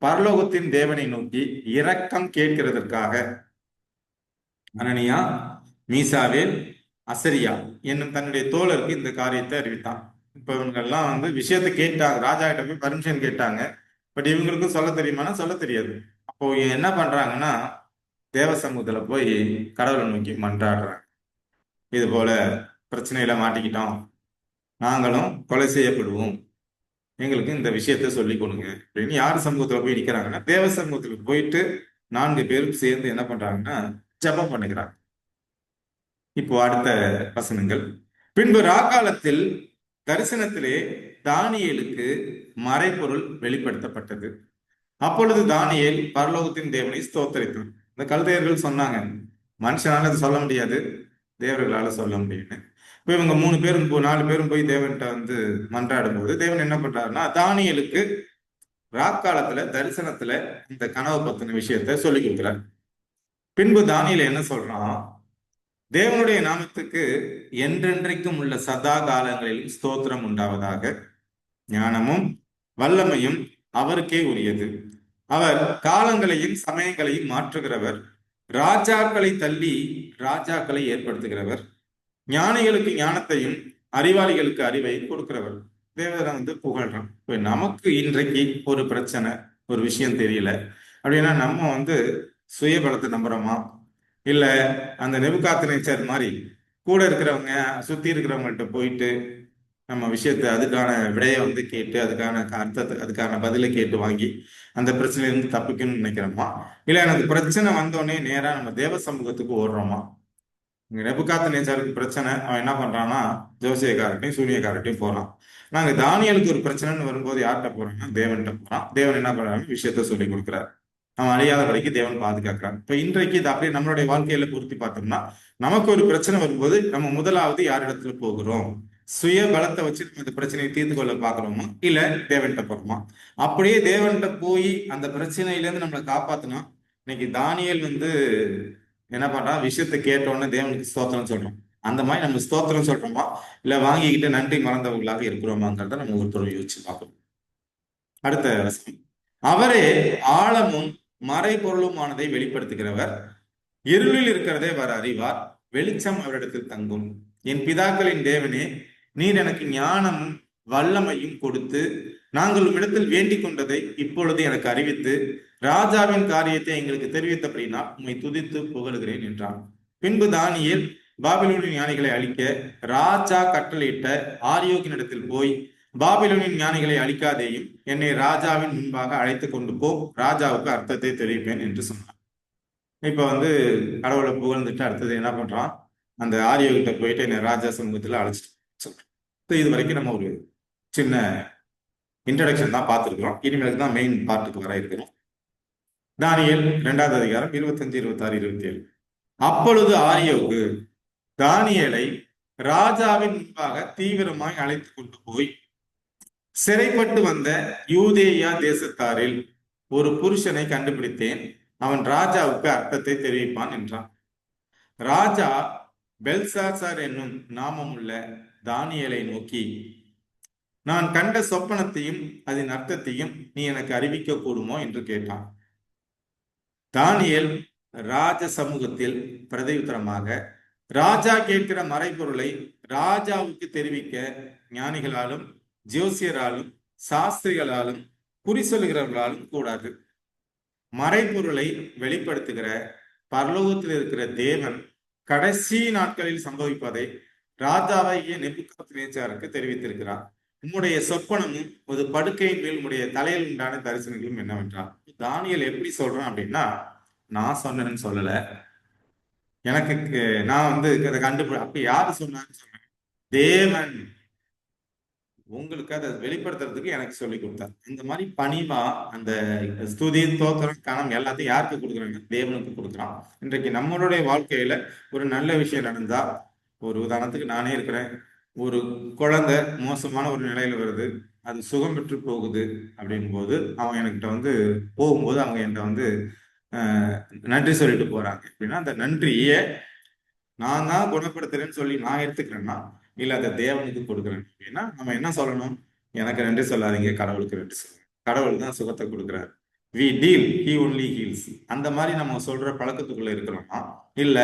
[SPEAKER 2] பரலோகத்தின் தேவனை நோக்கி இரக்கம் கேட்கிறதற்காக அனனியா, மீசாவேல், அசரியா என்னும் தன்னுடைய தோழருக்கு இந்த காரியத்தை அறிவித்தான். இப்ப இவங்கெல்லாம் வந்து விஷயத்தை கேட்டாங்க, ராஜா கிட்ட போய் பர்மிஷன் கேட்டாங்க. பட் இவங்களுக்கும் சொல்ல தெரியுமானா சொல்ல தெரியாது. அப்போ என்ன பண்றாங்கன்னா, தேவ சமூகத்துல போய் கடவுளை நோக்கி மன்றாடுறாங்க. இது போல பிரச்சனையில மாட்டிக்கிட்டோம், நாங்களும் கொலை செய்யப்படுவோம், எங்களுக்கு இந்த விஷயத்த சொல்லி கொடுங்க அப்படின்னு யார் சமூகத்துல போய் நிக்கிறாங்கன்னா, தேவ சமூகத்துல போயிட்டு 4 பேரும் சேர்ந்து என்ன பண்றாங்கன்னா ஜெபம் பண்ணுகிறாங்க. இப்போ அடுத்த வசனங்கள். பின்பு ராக்காலத்தில் தரிசனத்திலே தானியேலுக்கு மறைபொருள் வெளிப்படுத்தப்பட்டது. அப்பொழுது தானியேல் பரலோகத்தின் தேவனை ஸ்தோத்தரித்தான். இந்த கல்தையர்கள் சொன்னாங்க, மனுஷனால அது சொல்ல முடியாது, தேவர்களால சொல்ல முடியும்னு. இப்போ இவங்க 3 பேரும் 4 பேரும் போய் தேவன்கிட்ட வந்து மன்றாடும் போது தேவன் என்ன பண்றாருன்னா, தானியேலுக்கு ராக்காலத்துல தரிசனத்துல இந்த கனவு பத்தின விஷயத்த சொல்லி கொடுக்குறாரு. பின்பு தானியேல் என்ன சொல்றான், தேவனுடைய நாமத்துக்கு என்றென்றைக்கும் உள்ள சதா காலங்களிலும் ஸ்தோத்திரம் உண்டாவதாக. ஞானமும் வல்லமையும் அவருக்கே உரியது. அவர் காலங்களையும் சமயங்களையும் மாற்றுகிறவர். ராஜாக்களை தள்ளி ராஜாக்களை ஏற்படுத்துகிறவர். ஞானிகளுக்கு ஞானத்தையும் அறிவாளிகளுக்கு அறிவையும் கொடுக்கிறவர். தேவரை வந்து புகழ்றான். இப்ப நமக்கு இன்றைக்கு ஒரு பிரச்சனை, ஒரு விஷயம் தெரியல அப்படின்னா நம்ம வந்து சுயபலத்தை நம்புறோமா, இல்ல அந்த நெபுகாத்நேச்சர் மாதிரி கூட இருக்கிறவங்க சுத்தி இருக்கிறவங்கள்ட்ட போயிட்டு நம்ம விஷயத்தை அதுக்கான விடையை வந்து கேட்டு அதுக்கான அர்த்தத்தை அதுக்கான பதிலை கேட்டு வாங்கி அந்த பிரச்சனையிலிருந்து தப்பிக்கணும்னு நினைக்கிறோமா, இல்ல எனக்கு பிரச்சனை வந்தோடனே நேரா நம்ம தேவ சமூகத்துக்கு ஓடுறோமா? இங்க நெபுகாத்நேச்சருக்கு பிரச்சனை, அவன் என்ன பண்றான்னா ஜோசியக்காரட்டையும் சூனியக்காரட்டையும் போறான். நாங்க தானியலுக்கு ஒரு பிரச்சனைன்னு வரும்போது யார்கிட்ட போறோம்னா தேவன்கிட்ட போறான். தேவன் என்ன பண்றாங்க, விஷயத்த சொல்லி கொடுக்குறாரு. அவன் அறியாத வரைக்கும் தேவன் பாதுகாக்கிறான். இப்ப இன்றைக்கு இது அப்படியே நம்மளுடைய வாழ்க்கையில பொருத்தி பார்த்தோம்னா, நமக்கு ஒரு பிரச்சனை வரும்போது நம்ம முதலாவது யாரிடத்துல போகிறோம்? சுய பலத்தை வச்சு நம்ம இந்த பிரச்சனையை தீர்த்து கொள்ள பாக்குறோமா, இல்ல தேவன்கிட்ட போறோமா? அப்படியே தேவன்கிட்ட போய் அந்த பிரச்சனையில இருந்து நம்மளை காப்பாத்தினா, இன்னைக்கு தானியேல் வந்து என்ன பண்றான், விஷயத்தை கேட்டோன்னு தேவனுக்கு ஸ்தோத்திரம் சொல்றோம். அந்த மாதிரி நம்ம ஸ்தோத்திரம் சொல்றோமா, இல்ல வாங்கிக்கிட்டு நன்றி மறந்தவர்களாக இருக்கிறோமாங்கிறத நம்ம ஒருத்தர் யோசிச்சு பார்க்கணும். அடுத்த வசனம். அவரே ஆழமும் மறைபொருளுமானதை வெளிப்படுத்துகிறவர். இருளில் இருக்கிறதே அவர் அறிவார். வெளிச்சம் அவரிடத்தில் தங்கும். என் பிதாக்களின் தேவனே, நீர் எனக்கு ஞானமும் வல்லமையும் கொடுத்து நாங்கள் உம்மிடத்தில் வேண்டிக் கொண்டதை இப்பொழுது எனக்கு அறிவித்து ராஜாவின் காரியத்தை எங்களுக்கு தெரிவித்தபடினா உம்மை துதித்து புகழுகிறேன் என்றான். பின்பு தானியேல் பாபிலோனின் ஞானிகளை அழிக்க ராஜா கட்டளையிட்ட ஆரியோகினிடத்தில் போய், பாபிலோனின் ஞானிகளை அழிக்காதேயும், என்னை ராஜாவின் முன்பாக அழைத்து கொண்டு போ, ராஜாவுக்கு அர்த்தத்தை தெரிவிப்பேன் என்று சொன்னான். இப்ப வந்து கடவுளை புகழ்ந்துட்டு அடுத்தது என்ன பண்றான், அந்த ஆரியோகிட்ட போயிட்டு என்னை ராஜா சமூகத்துல அழைச்சிட்டு சொல்றான். இது வரைக்கும் நம்ம ஒரு சின்ன இன்ட்ரடக்ஷன் தான் பார்த்துருக்கிறோம். இனிமேல் தான் மெயின் பார்ட்டுக்கு வர இருக்கிறோம். தானியேல் 2வது அதிகாரம் 25, 26, 27. அப்பொழுது ஆரியோகு தானியேலை ராஜாவின் முன்பாக தீவிரமாய் அழைத்து கொண்டு போய், சிறைப்பட்டு வந்த யூதேயா தேசத்தாரில் ஒரு புருஷனை கண்டுபிடித்தேன், அவன் ராஜாவுக்கு அர்த்தத்தை தெரிவிப்பான் என்றான். ராஜா பெல்சாசார் என்னும் நாமமுள்ள தானியேலை நோக்கி, நான் கண்ட சொப்பனத்தையும் அதன் அர்த்தத்தையும் நீ எனக்கு அறிவிக்க கூடுமோ என்று கேட்டான். தானியேல் ராஜ சமூகத்தில் பிரதியுத்தரமாக, ராஜா கேட்கிற மறைபொருளை ராஜாவுக்கு தெரிவிக்க ஞானிகளாலும் ஜோசியராலும் சாஸ்திரிகளாலும் குறி சொல்லுகிறவர்களாலும் கூடாது. மறைபொருளை வெளிப்படுத்துகிற பரலோகத்தில் இருக்கிற தேவன் கடைசி நாட்களில் சம்பவிப்பதை ராஜாவாகிய நெபுகாத்நேச்சாருக்கு தெரிவித்திருக்கிறார். உம்முடைய சொப்பனமும் ஒரு படுக்கையின் மேல் உம்முடைய தலையில் உண்டான தரிசனங்களும் என்னவென்றால், தானியேல் எப்படி சொல்றான் அப்படின்னா, நான் சொன்னேன்னு சொல்லல, எனக்கு நான் வந்து அதை அப்ப யாரு சொன்னான்னு சொன்னேன், தேவன் உங்களுக்கு அதை வெளிப்படுத்துறதுக்கு எனக்கு சொல்லி கொடுத்தார். இந்த மாதிரி பணிவா அந்த ஸ்துதி தோத்திரம் கணம் எல்லாத்தையும் யாருக்கு கொடுக்குறாங்க, தேவனுக்கு கொடுக்குறான். இன்றைக்கு நம்மளுடைய வாழ்க்கையில ஒரு நல்ல விஷயம் நடந்தா, ஒரு உதாரணத்துக்கு நானே இருக்கிறேன், ஒரு குழந்தை மோசமான ஒரு நிலையில வருது, அது சுகம் பெற்று போகுது அப்படின் போது அவன் என்கிட்ட வந்து போகும்போது அவங்க என்கிட்ட வந்து நன்றி சொல்லிட்டு போறாங்க அப்படின்னா, அந்த நன்றியை நான் தான் குணப்படுத்துறேன்னு சொல்லி நான் எடுத்துக்கிறேன்னா, இல்ல அதை தேவனுக்கு கொடுக்குறேன் அப்படின்னா நம்ம என்ன சொல்லணும், எனக்கு நன்றி சொல்லாதீங்க, கடவுளுக்கு நன்றி சொல்லுங்க. கடவுள் தான் சுகத்தை கொடுக்குறாரு. We deal he only heals. அந்த மாதிரி நம்ம சொல்ற பழக்கத்துக்குள்ள இருக்கிறோமா, இல்ல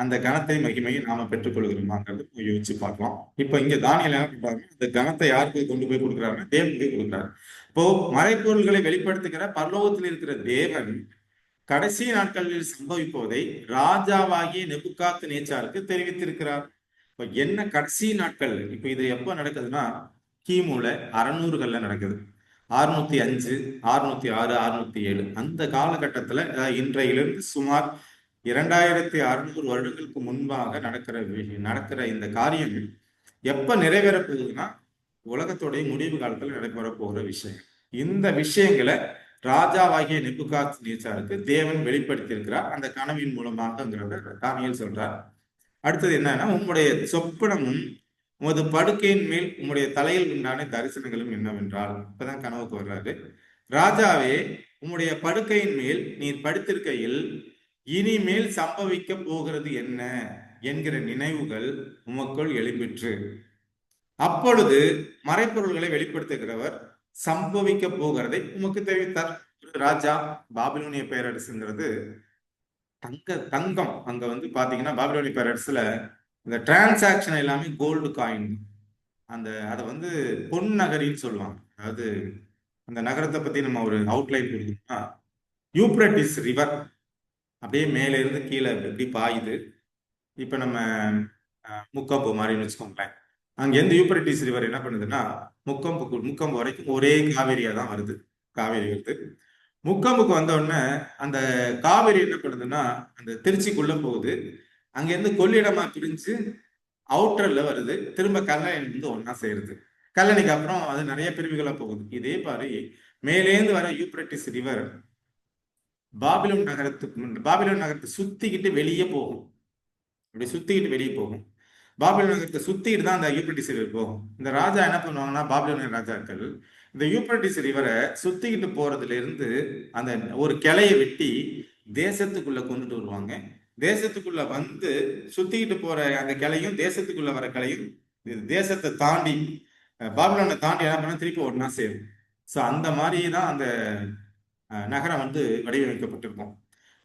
[SPEAKER 2] அந்த கனத்தை மகிமையை நாம பெற்றுக்கொள்கிறோமாங்கிறது யோசிச்சு பார்க்கலாம். இப்ப இங்க தானியேல் என்ன பண்றாங்க, அந்த கனத்தை யாருக்கு கொண்டு போய் கொடுக்குறாருன்னா தேவனுக்கு கொடுக்குறாரு. இப்போ மறைப்பொருள்களை வெளிப்படுத்துகிற பரலோகத்தில் இருக்கிற தேவன் கடைசி நாட்களில் சம்பவிப்பதை ராஜாவாகிய நெபுகாத் நேச்சாருக்கு தெரிவித்திருக்கிறார். இப்ப என்ன கடைசி நாட்கள், இப்ப இது எப்ப நடக்குதுன்னா கிமுல 600கள்ல நடக்குது. 605, 606, 607 அந்த காலகட்டத்துல இன்றையிலிருந்து சுமார் 2600 வருடங்களுக்கு முன்பாக நடக்கிற இந்த காரியம் எப்ப நிறைவேற போகுதுன்னா உலகத்துடைய முடிவு காலத்துல நடைபெற போகிற விஷயம். இந்த விஷயங்களை ராஜாவாகிய நெபுகாத் நேச்சாருக்கு தேவன் வெளிப்படுத்தியிருக்கிறார் அந்த கனவின் மூலமாகங்கிறத தானியேல் சொல்றார். அடுத்தது என்னன்னா, உம்முடைய சொப்பனமும் உமது படுக்கையின் மேல் உம்முடைய தலையில் உண்டான தரிசனங்களும் என்னவென்றால், இப்பதான் கனவுக்கு வர்றாரு. ராஜாவே, உம்முடைய படுக்கையின் மேல் நீர் படுத்திருக்கையில் இனிமேல் சம்பவிக்க போகிறது என்ன என்கிற நினைவுகள் உமக்குள் எழும்பிற்று. அப்பொழுது மறைப்பொருள்களை வெளிப்படுத்துகிறவர் சம்பவிக்க போகிறதை உமக்கு தெரிவித்தார். ராஜா, பாபிலோனிய பேரரசுங்கிறது தங்கம். அங்க வந்து பாத்தீங்கன்னா பாபிலோனிய பேரரசுல இந்த டிரான்சாக்ஷன் எல்லாமே கோல்டு காயின். அதை வந்து பொன் நகரின்னு சொல்லுவாங்க. அதாவது அந்த நகரத்தை பத்தி நம்ம ஒரு அவுட்லைன் கொடுக்கணும்னா, யூப்ரட்டிஸ் ரிவர் அப்படியே மேல இருந்து கீழே எப்படி பாயுது. இப்ப நம்ம முக்கம்பு மாதிரின்னு வச்சுக்கோங்களேன். அங்கேருந்து யூப்ரட்டிஸ் ரிவர் என்ன பண்ணுதுன்னா முக்கம்பு வரைக்கும் ஒரே காவேரியா தான் வருது. காவேரி வருது. முக்கம்புக்கு வந்த உடனே அந்த காவேரி என்ன பண்ணுதுன்னா அந்த திருச்சிக்குள்ள போகுது. அங்கேருந்து கொள்ளிடமா பிரிஞ்சு அவுட்டர்ல வருது. திரும்ப கல்லணை வந்து ஒன்னா சேருது. கல்லணைக்கு அப்புறம் அது நிறைய பிரிவுகளா போகுது. இதே மாதிரி மேலேந்து வர யூப்ரட்டிஸ் ரிவர் பாபிலோன் நகரத்தை சுத்திக்கிட்டு வெளியே போகும். அப்படி சுத்திக்கிட்டு வெளியே போகும். பாபிலோன் நகரத்தை சுத்திட்டு தான் அந்த யூப்ரட்டிஸ் ரிவர் போகும். இந்த ராஜா என்ன பண்ணுவாங்கன்னா, பாபிலோனிய ராஜாக்கள் இந்த யூப்ரட்டிஸ் ரிவரை சுத்திக்கிட்டு போறதுல இருந்து அந்த ஒரு கிளையை வெட்டி தேசத்துக்குள்ள கொண்டுட்டு வருவாங்க. தேசத்துக்குள்ள வந்து சுத்திக்கிட்டு போற அந்த கிளையும் தேசத்துக்குள்ள வர கிளையும் தேசத்தை தாண்டி பாபிலோனை தாண்டி என்ன பண்ண திருப்பி ஒன்னா சேரும். ஸோ அந்த மாதிரி தான் அந்த நகரம் வந்து வடிவமைக்கப்பட்டிருக்கும்.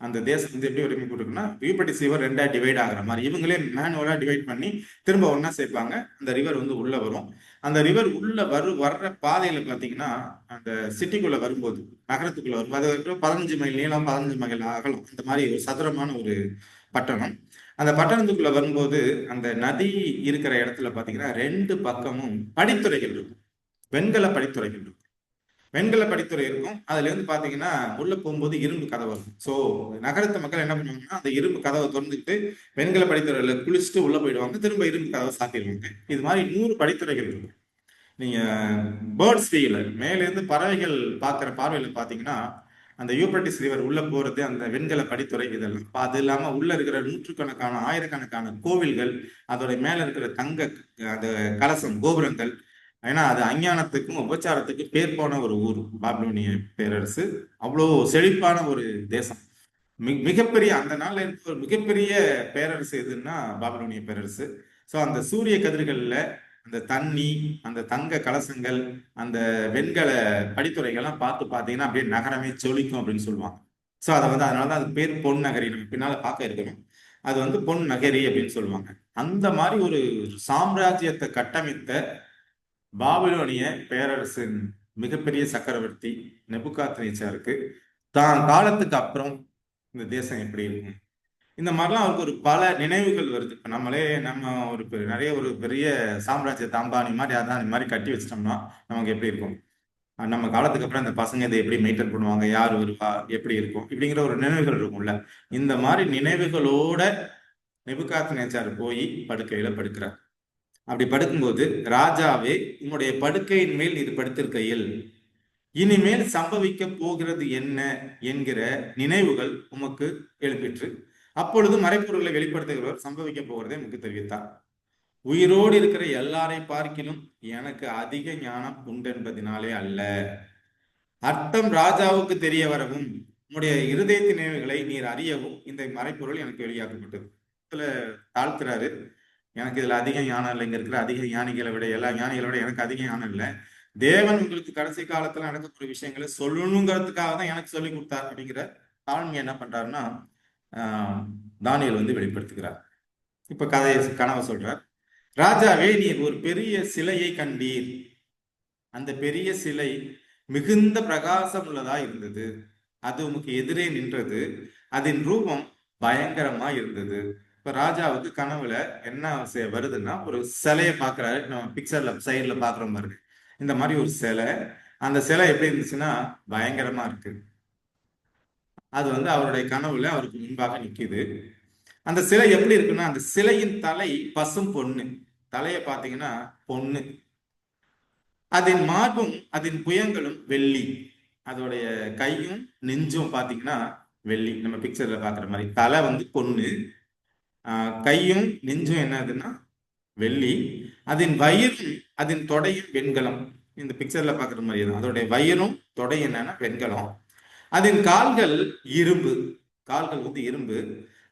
[SPEAKER 2] அந்த தேசம் வந்து எப்படி வடிவமைக்கப்பட்டிருக்குன்னா, யூப்ரட்டிஸ் ரிவர் ரெண்டா டிவைட் ஆகிற மாதிரி இவங்களே மேனுவலா டிவைட் பண்ணி திரும்ப ஒன்னா சேர்ப்பாங்க. அந்த ரிவர் வந்து உள்ள வரும். அந்த ரிவர் உள்ள வர்ற பாதையில பாத்தீங்கன்னா, அந்த சிட்டிக்குள்ள வரும்போது, நகரத்துக்குள்ள வரும்போது, அது 15 மைல் நீளம், 15 மைல் அகலம், அந்த மாதிரி ஒரு சதுரமான ஒரு பட்டணம். அந்த பட்டணத்துக்குள்ள வரும்போது அந்த நதி இருக்கிற இடத்துல பாத்தீங்கன்னா 2 பக்கமும் படித்துறைகள் இருக்கும். வெண்கல படித்துறைகள் இருக்கும். வெண்கல படித்துறை இருக்கும். அதுல இருந்து பாத்தீங்கன்னா உள்ள போகும்போது இரும்பு கதவு இருக்கும். ஸோ நகரத்து மக்கள் என்ன பண்ணுவாங்கன்னா, அந்த இரும்பு கதவை திறந்துக்கிட்டு வெண்கல படித்துறையில குளிச்சுட்டு உள்ள போயிடுவாங்க. திரும்ப இரும்பு கதவை சாத்திடுவாங்க. இது மாதிரி 100 படித்துறைகள் இருக்கும். நீங்க பேர்ட்ஸ் வியூல மேல இருந்து பறவைகள் பார்க்குற பார்வையில பாத்தீங்கன்னா, அந்த யூப்ரட்டிஸ் ரிவர் உள்ள போறது அந்த வெண்கல படித்துறை இதெல்லாம். அது இல்லாம உள்ள இருக்கிற நூற்றுக்கணக்கான ஆயிரக்கணக்கான கோவில்கள், அதோட மேல இருக்கிற தங்க அந்த கலசம் கோபுரங்கள். ஏன்னா அது அஞ்ஞானத்துக்கும் உபச்சாரத்துக்கும் பேர் போன ஒரு ஊர் பாபிலோனிய பேரரசு. அவ்வளோ செழிப்பான ஒரு தேசம். மிகப்பெரிய அந்த நாள்ல இருக்க ஒரு மிகப்பெரிய பேரரசு எதுன்னா பாபிலோனிய பேரரசு. ஸோ அந்த சூரிய கதிர்கள்ல அந்த தண்ணி, அந்த தங்க கலசங்கள், அந்த வெண்கல படித்துறைகள்லாம் பார்த்தீங்கன்னா அப்படியே நகரமே ஜொலிக்கும் அப்படின்னு சொல்லுவாங்க. ஸோ அதை வந்து அதனாலதான் அது பேர் பொன் நகரி. நம்ம பின்னால பார்க்க இருக்கணும். அது வந்து பொன் நகரி அப்படின்னு சொல்லுவாங்க. அந்த மாதிரி ஒரு சாம்ராஜ்யத்தை கட்டமைத்த பாபிலோனிய பேரரசின் மிகப்பெரிய சக்கரவர்த்தி நெபுகாத் நேச்சாருக்கு தான் காலத்துக்கு அப்புறம் இந்த தேசம் எப்படி இருக்கும், இந்த மாதிரிலாம் அவருக்கு ஒரு பல நினைவுகள் வருது. இப்ப நம்ம நிறைய ஒரு பெரிய சாம்ராஜ்யத்தை அம்பானி மாதிரி அதானி மாதிரி கட்டி வச்சிட்டோம்னா நமக்கு எப்படி இருக்கும், நம்ம காலத்துக்கு அப்புறம் இந்த பசங்க இதை எப்படி மெயின்டைன் பண்ணுவாங்க, யார் வருவா, எப்படி இருக்கும், இப்படிங்கிற ஒரு நினைவுகள் இருக்கும்ல. இந்த மாதிரி நினைவுகளோட நெபுகாத் நேச்சார் போய் படுக்கையில படுக்கிறார். அப்படி படுக்கும்போது, ராஜாவே, உம்முடைய படுக்கையின் மேல் நீர் படுத்திருக்கையில் இனிமேல் சம்பவிக்க போகிறது என்ன என்கிற நினைவுகள் உமக்கு எழுப்பிற்று. அப்பொழுது மறைப்பொருளை வெளிப்படுத்துகிறவர் சம்பவிக்க போகிறதை உமக்கு தெரிவித்தார். உயிரோடு இருக்கிற எல்லாரை பார்க்கிலும் எனக்கு அதிக ஞானம் உண்டென்பதினாலே அல்ல, அர்த்தம் ராஜாவுக்கு தெரிய வரவும் உம்முடைய இருதயத்தின் நினைவுகளை நீர் அறியவும் இந்த மறைப்பொருள் எனக்கு வெளியாக்கப்பட்டது. இதுல தாழ்த்துறாரு. எனக்கு இதுல அதிக ஞானம் இல்லை. இங்க இருக்கிற அதிக ஞானிகளை விட, எல்லா ஞானிகளை விட எனக்கு அதிக ஞானம் இல்லை. தேவன் உங்களுக்கு கடைசி காலத்துல நடக்கக்கூடிய விஷயங்களை சொல்லணுங்கிறதுக்காக தான் எனக்கு சொல்லி கொடுத்தார் அப்படிங்கிற தாழ்மை என்ன பண்றாருன்னா ஆஹ் தானியேல் வந்து வெளிப்படுத்துகிறார். இப்ப கதையை கனவை சொல்றார். ராஜாவே, நீர் ஒரு பெரிய சிலையை கண்டீர். அந்த பெரிய சிலை மிகுந்த பிரகாசம் உள்ளதா இருந்தது. அது உமக்கு எதிரே நின்றது. அதன் ரூபம் பயங்கரமா இருந்தது. இப்ப ராஜாவுக்கு கனவுல என்ன வருதுன்னா, ஒரு சிலையை பாக்குறாரு. நம்ம பிக்சர்ல சைட்ல பாக்குறோம் பாருங்க, இந்த மாதிரி ஒரு சிலை. அந்த சிலை எப்படி இருந்துச்சுன்னா பயங்கரமா இருக்கு. அது வந்து அவருடைய கனவுல அவருக்கு முன்பாக நிக்குது. அந்த சிலை எப்படி இருக்குன்னா, அந்த சிலையின் தலை பசும் பொண்ணு. தலையை பாத்தீங்கன்னா பொண்ணு. அதன் மார்பும் அதன் புயங்களும் வெள்ளி. அதோடைய கையும் நெஞ்சும் பாத்தீங்கன்னா வெள்ளி. நம்ம பிக்சர்ல பாக்குற மாதிரி தலை வந்து பொண்ணு, கையும் நெஞ்சும் என்னதுன்னா வெள்ளி. அதன் வயிறும் அதன் தொடையும் வெண்கலம். இந்த பிக்சர்ல பாக்குற மாதிரி தான். அதோடைய வயிறும் தொடை என்னன்னா வெண்கலம். அதன் கால்கள் இரும்பு. கால்கள் வந்து இரும்பு.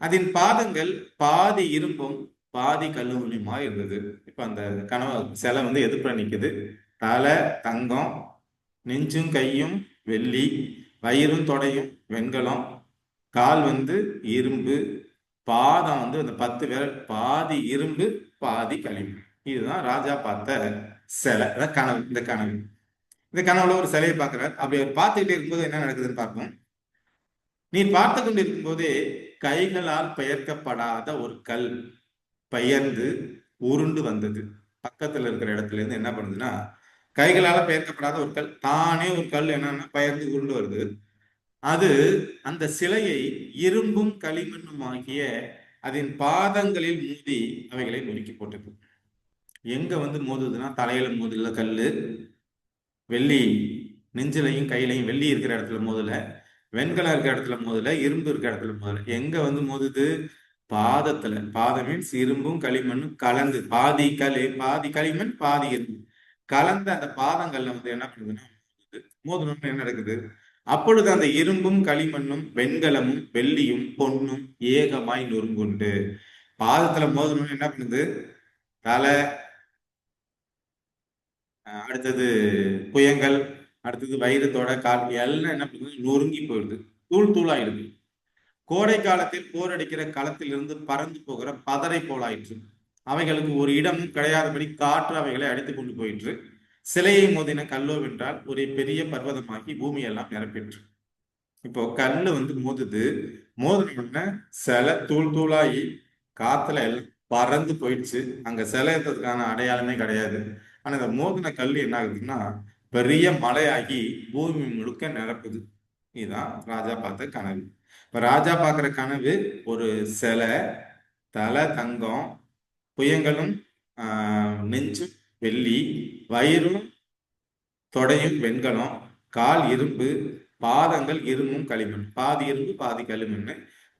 [SPEAKER 2] அதன் பாதங்கள் பாதி இரும்பும் பாதி கல்லூலியுமா இருந்தது. இப்ப அந்த கனவு சிலை வந்து எதிர்ப்புற நிக்குது. தலை தங்கம், நெஞ்சும் கையும் வெள்ளி, வயிறும் தொடையும் வெண்கலம், கால் வந்து இரும்பு, பாதம் வந்து அந்த 10 விரல் பாதி இரும்பு பாதி களிமண். இதுதான் ராஜா பார்த்த சிலை. அதான் கனவு. இந்த கனவுல ஒரு சிலையை பார்க்கிறார். அப்படி அவர் பார்த்துக்கிட்டே இருக்கும்போது என்ன நடக்குதுன்னு பார்ப்போம். நீ பார்த்து கொண்டிருக்கும் போதே கைகளால் பெயர்க்கப்படாத ஒரு கல் பெயர்ந்து உருண்டு வந்தது. பக்கத்துல இருக்கிற இடத்துல இருந்து என்ன பண்ணுதுன்னா, கைகளால பெயர்க்கப்படாத ஒரு கல், தானே ஒரு கல் என்னன்னா பெயர்ந்து உருண்டு வருது. அது அந்த சிலையை இரும்பும் களிமண்ணும் ஆகிய அதன் பாதங்களில் மோதி அவைகளை நொறுக்கி போட்டது. எங்க வந்து மோதுதுன்னா, தலையில மோதுல கல்லு, வெள்ளி நெஞ்சிலையும் கையிலையும் வெள்ளி இருக்கிற இடத்துல மோதல, வெண்கலம் இருக்கிற இடத்துல மோதல, இரும்பு இருக்கிற இடத்துல மோதல. எங்க வந்து மோதுது? பாதத்துல. பாதம் மீன்ஸ் இரும்பும் களிமண்ணும் கலந்து, பாதி பாதி களிமண் பாதி இரும்பு கலந்த அந்த பாதங்கள்ல வந்து என்ன பண்ணுதுன்னா மோதணும்னு என்ன நடக்குது? அப்பொழுது அந்த இரும்பும் களிமண்ணும் வெண்கலமும் வெள்ளியும் பொன்னும் ஏகமாய் நொறுங்குண்டு. பாதத்துல மோதணும்னு என்ன பண்ணுது? தலை, அடுத்தது புயங்கள், அடுத்தது வயிறத்தோட கால் எல்லாம் என்ன பண்ணுது? நொறுங்கி போயிடுது, தூள் தூளாயிடுது. கோடை காலத்தில் போரடிக்கிற களத்திலிருந்து பறந்து போகிற பதரை போலாயிற்று. அவைகளுக்கு ஒரு இடமும் கிடையாதபடி காற்று அவைகளை அடித்துக் கொண்டு போயிற்று. சிலையை மோதின கல்லோவென்றால் ஒரு பெரிய பர்வதமாகி பூமியெல்லாம் நிரப்பிற்று. இப்போ கல்லு வந்து மோதுது. மோதின உடனே சிலை தூள் தூளாகி காத்துல எல்லாம் பறந்து போயிடுச்சு. அங்க சிலையத்துக்கான அடையாளமே கிடையாது. ஆனா இந்த மோதின கல் என்ன ஆகுதுன்னா பெரிய மலையாகி பூமி முழுக்க நிரப்புது. இதுதான் ராஜா பார்த்த கனவு. இப்ப ராஜா பார்க்கிற கனவு ஒரு சிலை, தலை தங்கம், புயங்களும் நெஞ்சும் வெள்ளி, வயிறும் தொடையும் வெண்கலம், கால் இரும்பு, பாதங்கள் இரும்பும் களிமண். பாதி இரும்பு பாதி களிமண்.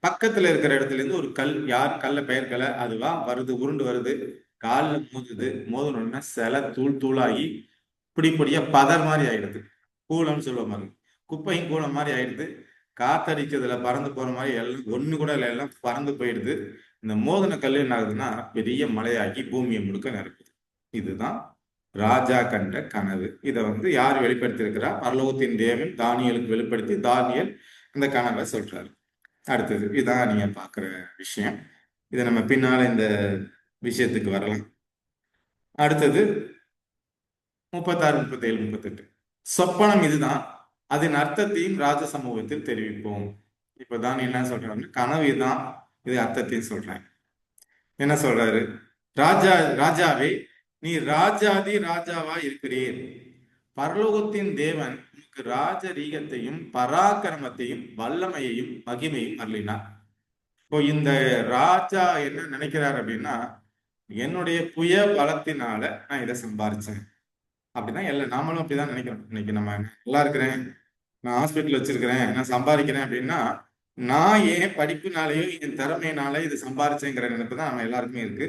[SPEAKER 2] பக்கத்துல இருக்கிற இடத்துல இருந்து ஒரு கல், யார் கல்ல பெயர்க்கல, அதுவா வருது, உருண்டு வருது, காலில் மோதுது. மோதணும்னா சிலை தூள் தூளாகி பொடி பொடியா பதர் மாதிரி ஆயிடுது. கூலம்னு சொல்லுவ மாதிரி, குப்பையும் கூலம் மாதிரி ஆயிடுது. காத்தடிச்சதுல பறந்து போற மாதிரி எல்லாம் ஒண்ணு கூட இல்லை, எல்லாம் பறந்து போயிடுது. இந்த மோதன கல் என்ன ஆகுதுன்னா பெரிய மலையாகி பூமியை முழுக்க நிரப்புது. இதுதான் ராஜா கண்ட கனவு. இதை வந்து யார் வெளிப்படுத்தி பரலோகத்தின் தேவன் தானியலுக்கு வெளிப்படுத்தி தானியல் இந்த கனவை சொல்றாரு. அடுத்தது இதான் நீங்க பாக்குற விஷயம். இதை நம்ம பின்னால இந்த விஷயத்துக்கு வரலாம். அடுத்தது 36, 37, 38 சொப்பனம் இதுதான். அதன் அர்த்தத்தையும் ராஜ சமூகத்தில் தெரிவிப்போம். இப்பதான் என்ன சொல்றாரு? கனவு இதுதான், இது அர்த்தத்தையும் சொல்றேன். என்ன சொல்றாரு? ராஜாவே, நீ ராஜாதி ராஜாவா இருக்கிறீர். பரலோகத்தின் தேவன் உனக்கு ராஜரீகத்தையும் பராக்கிரமத்தையும் வல்லமையையும் மகிமையும் அருளினார். இப்போ இந்த ராஜா என்ன நினைக்கிறார் அப்படின்னா, என்னுடைய புய பலத்தினால நான் இதை சம்பாரிச்சேன் அப்படின்னா, நாமளும் அப்படிதான் நினைக்கிறோம். இன்னைக்கு நம்ம நல்லா இருக்கிறேன், நான் ஹாஸ்பிட்டல் வச்சிருக்கிறேன், நான் சம்பாதிக்கிறேன் அப்படின்னா, நான் ஏன் படிப்புனாலேயோ என் திறமையினால இது சம்பாரிச்சேங்கிற நினைப்பு தான் நம்ம எல்லாருக்குமே இருக்கு.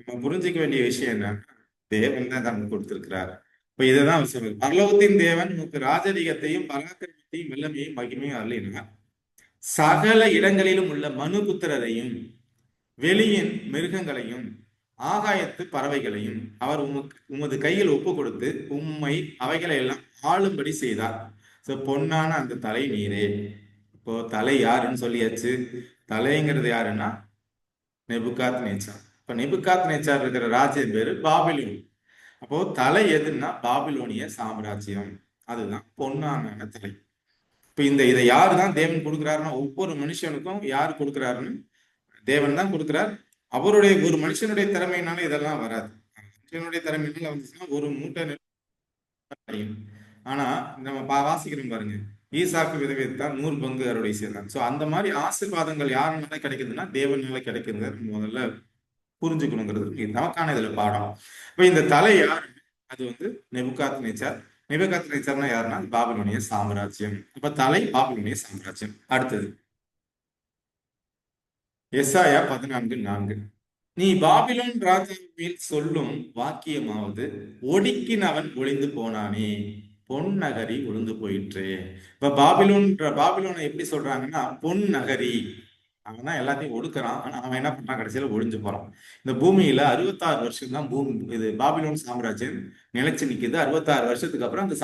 [SPEAKER 2] நம்ம புரிஞ்சுக்க வேண்டிய விஷயம் என்ன? தேவன் தான் நமக்கு கொடுத்திருக்கிறார். இப்ப இதுதான் அவர் சொல்றது. பரலோகத்தின் தேவன் உனக்கு ராஜரீகத்தையும் பராக்கிரமத்தையும் வெள்ளமையும் மகிமையும் அருளினார். சகல இடங்களிலும் உள்ள மனுபுத்திரரையும் வெளியின் மிருகங்களையும் ஆகாயத்து பறவைகளையும் அவர் உமது கையில் ஒப்பு கொடுத்து உம்மை அவைகளை எல்லாம் ஆளும்படி செய்தார். சோ பொன்னான அந்த தலை நீரே. இப்போ தலை யாருன்னு சொல்லியாச்சு. தலைங்கிறது யாருன்னா நெபுகாத் நேச்சார். இப்ப நெபுகாத் நேச்சார் இருக்கிற ராஜ்யம் பேரு பாபிலோன். அப்போ தலை எதுன்னா பாபிலோனிய சாம்ராஜ்யம். அதுதான் பொன்னான தலை. இப்ப இதை யாரு தான் தேவன் கொடுக்கிறாருன்னா ஒவ்வொரு மனுஷனுக்கும் யார் கொடுக்கிறாருன்னு தேவன் தான் கொடுக்கிறார். அவருடைய ஒரு மனுஷனுடைய திறமையினால இதெல்லாம் வராது. மனுஷனுடைய திறமையினால வந்துச்சுன்னா ஒரு மூட்டை அடையும். ஆனா நம்ம வாசிக்கிறோம் பாருங்க, ஈசாக்கு விதவித்தான் 100 பங்கு அறுவடை செய்தான். சோ அந்த மாதிரி ஆசீர்வாதங்கள் யாருனால கிடைக்குதுன்னா தேவனால கிடைக்குது. முதல்ல புரிஞ்சுக்கணுங்கிறது நமக்கான இதுல பாடம். இப்ப இந்த தலை யாரு? அது வந்து நெபுகாத் நேச்சார். நெபுகாத் நேச்சார்னா யாருன்னா பாபிலோனிய சாம்ராஜ்யம். அப்ப தலை பாபிலோனிய சாம்ராஜ்யம். அடுத்தது எசாயா 14:4. நீ பாபிலோன் ராஜாவில் சொல்லும் வாக்கியமாவது ஒடுக்கினவன் ஒளிந்து போனானே, பொன் நகரி ஒளிந்து போயிற்று. இப்ப பாபிலோனை எப்படி சொல்றாங்கன்னா பொன் நகரி. அவன் தான் எல்லாத்தையும் ஒடுக்குறான். ஆனா அவன் என்ன பண்றான்? கடைசியில ஒழிஞ்சு போறான். இந்த பூமியில 66 வருஷம் தான் இது பாபிலோன் சாம்ராஜ்யம் நிலைச்சு நிக்குது. 66 வருஷத்துக்கு அப்புறம் அந்த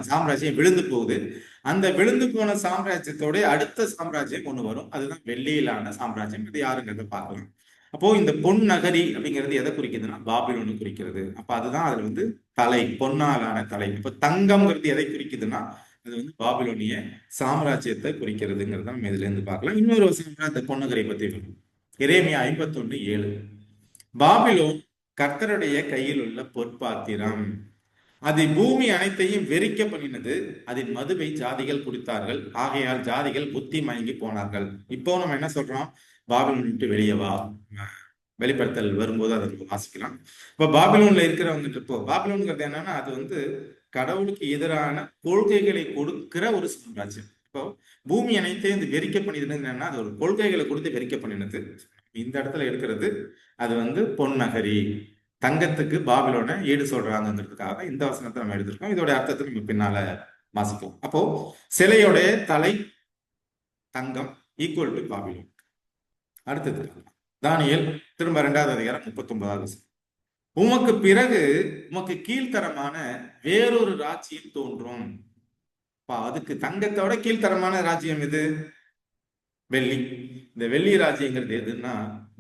[SPEAKER 2] சாம்ராஜ்யம் விழுந்து போகுது. அந்த விழுந்து போன சாம்ராஜ்யத்தோட அடுத்த சாம்ராஜ்யம் ஒண்ணு வரும். அதுதான் வெள்ளியிலான சாம்ராஜ்யம். இது யாருங்கிறத பார்க்கலாம். அப்போ இந்த பொன் நகரி அப்படிங்கிறது எதை குறிக்குதுன்னா பாபிலோனு குறிக்கிறது. அப்ப அதுதான் அதுல வந்து தலை, பொன்னாலான தலை. இப்ப தங்கம்ங்கிறது எதை குறிக்குதுன்னா அது வந்து பாபிலோனிய சாம்ராஜ்யத்தை குறிக்கிறதுங்கிறத நம்ம இதுல இருந்து பார்க்கலாம். இன்னொரு வசனம் அந்த பொன்னகரை பத்தி வரும். எரேமியா 51:7. பாபிலோன் கர்த்தருடைய கையில் உள்ள பொற்பாத்திரம், அது பூமி அனைத்தையும் வெறிக்க பண்ணினது. அதன் மதுவை ஜாதிகள் குடித்தார்கள், ஆகையால் ஜாதிகள் புத்தி மயங்கி போனார்கள். இப்போ நம்ம என்ன சொல்றோம்? பாபிலோன் விட்டு வெளியே வா. வெளிப்படுத்தல் வரும்போது அதை வாசிக்கலாம். இப்ப பாபிலோன்ல இருக்கிறவங்க, இப்போ பாபிலோன்ங்கிறது என்னன்னா அது வந்து கடவுளுக்கு எதிரான கொள்கைகளை கொடுக்கிற ஒரு சாம்ராஜ்யம். இப்போ பூமி அனைத்தையும் இந்த வெறிக்க பண்ணினது என்னன்னா அது ஒரு கொள்கைகளை கொடுத்து வெறிக்க பண்ணினது. இந்த இடத்துல இருக்கிறது அது வந்து பொன்னகரி, தங்கத்துக்கு பாபிலோனை ஈடு சொல்றாங்கிறதுக்காக இந்த வசனத்தை நம்ம எடுத்திருக்கோம். இதோட அர்த்தத்தை நம்ம பின்னால வாசிக்கலாம். அப்போ சிலையோடைய தலை தங்கம் ஈக்குவல் டு பாபிலோன். அடுத்தது தானியேல் திரும்ப 2வது அதிகாரம் 39வது வசனம். உமக்கு பிறகு உமக்கு கீழ்த்தரமான வேறொரு ராஜ்யம் தோன்றும். அதுக்கு தங்கத்தோட கீழ்த்தரமான ராஜ்யம் இது வெள்ளி. இந்த வெள்ளி ராஜ்யங்கிறது எதுன்னா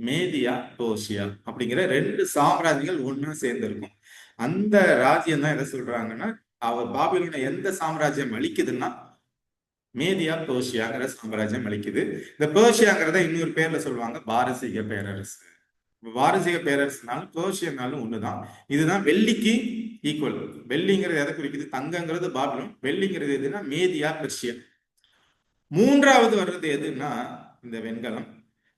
[SPEAKER 2] மேதியா பெர்சியா அப்படிங்கிற 2 சாம்ராஜ்யங்கள் ஒன்னா சேர்ந்து இருக்கும். அந்த ராஜ்யம் தான் எதை சொல்றாங்கன்னா அவர் பாபிலோனை எந்த சாம்ராஜ்யம் அழிக்குதுன்னா மேதியா பெர்சியாங்கிற சாம்ராஜ்யம் அளிக்குது. இந்த பெர்சியாங்கிறத இன்னொரு பேர்ல சொல்லுவாங்க பாரசீக பேரரசு. பாரசீக பேரரசுனாலும் பெர்சியனாலும் ஒண்ணுதான். இதுதான் வெள்ளிக்கு ஈக்குவல். வெள்ளிங்கிறது எதை குறிக்குது? தங்கங்கிறது பாபிலோன், வெள்ளிங்கிறது எதுன்னா மேதியா பெர்சியா. 3வது வர்றது எதுன்னா இந்த வெண்கலம்.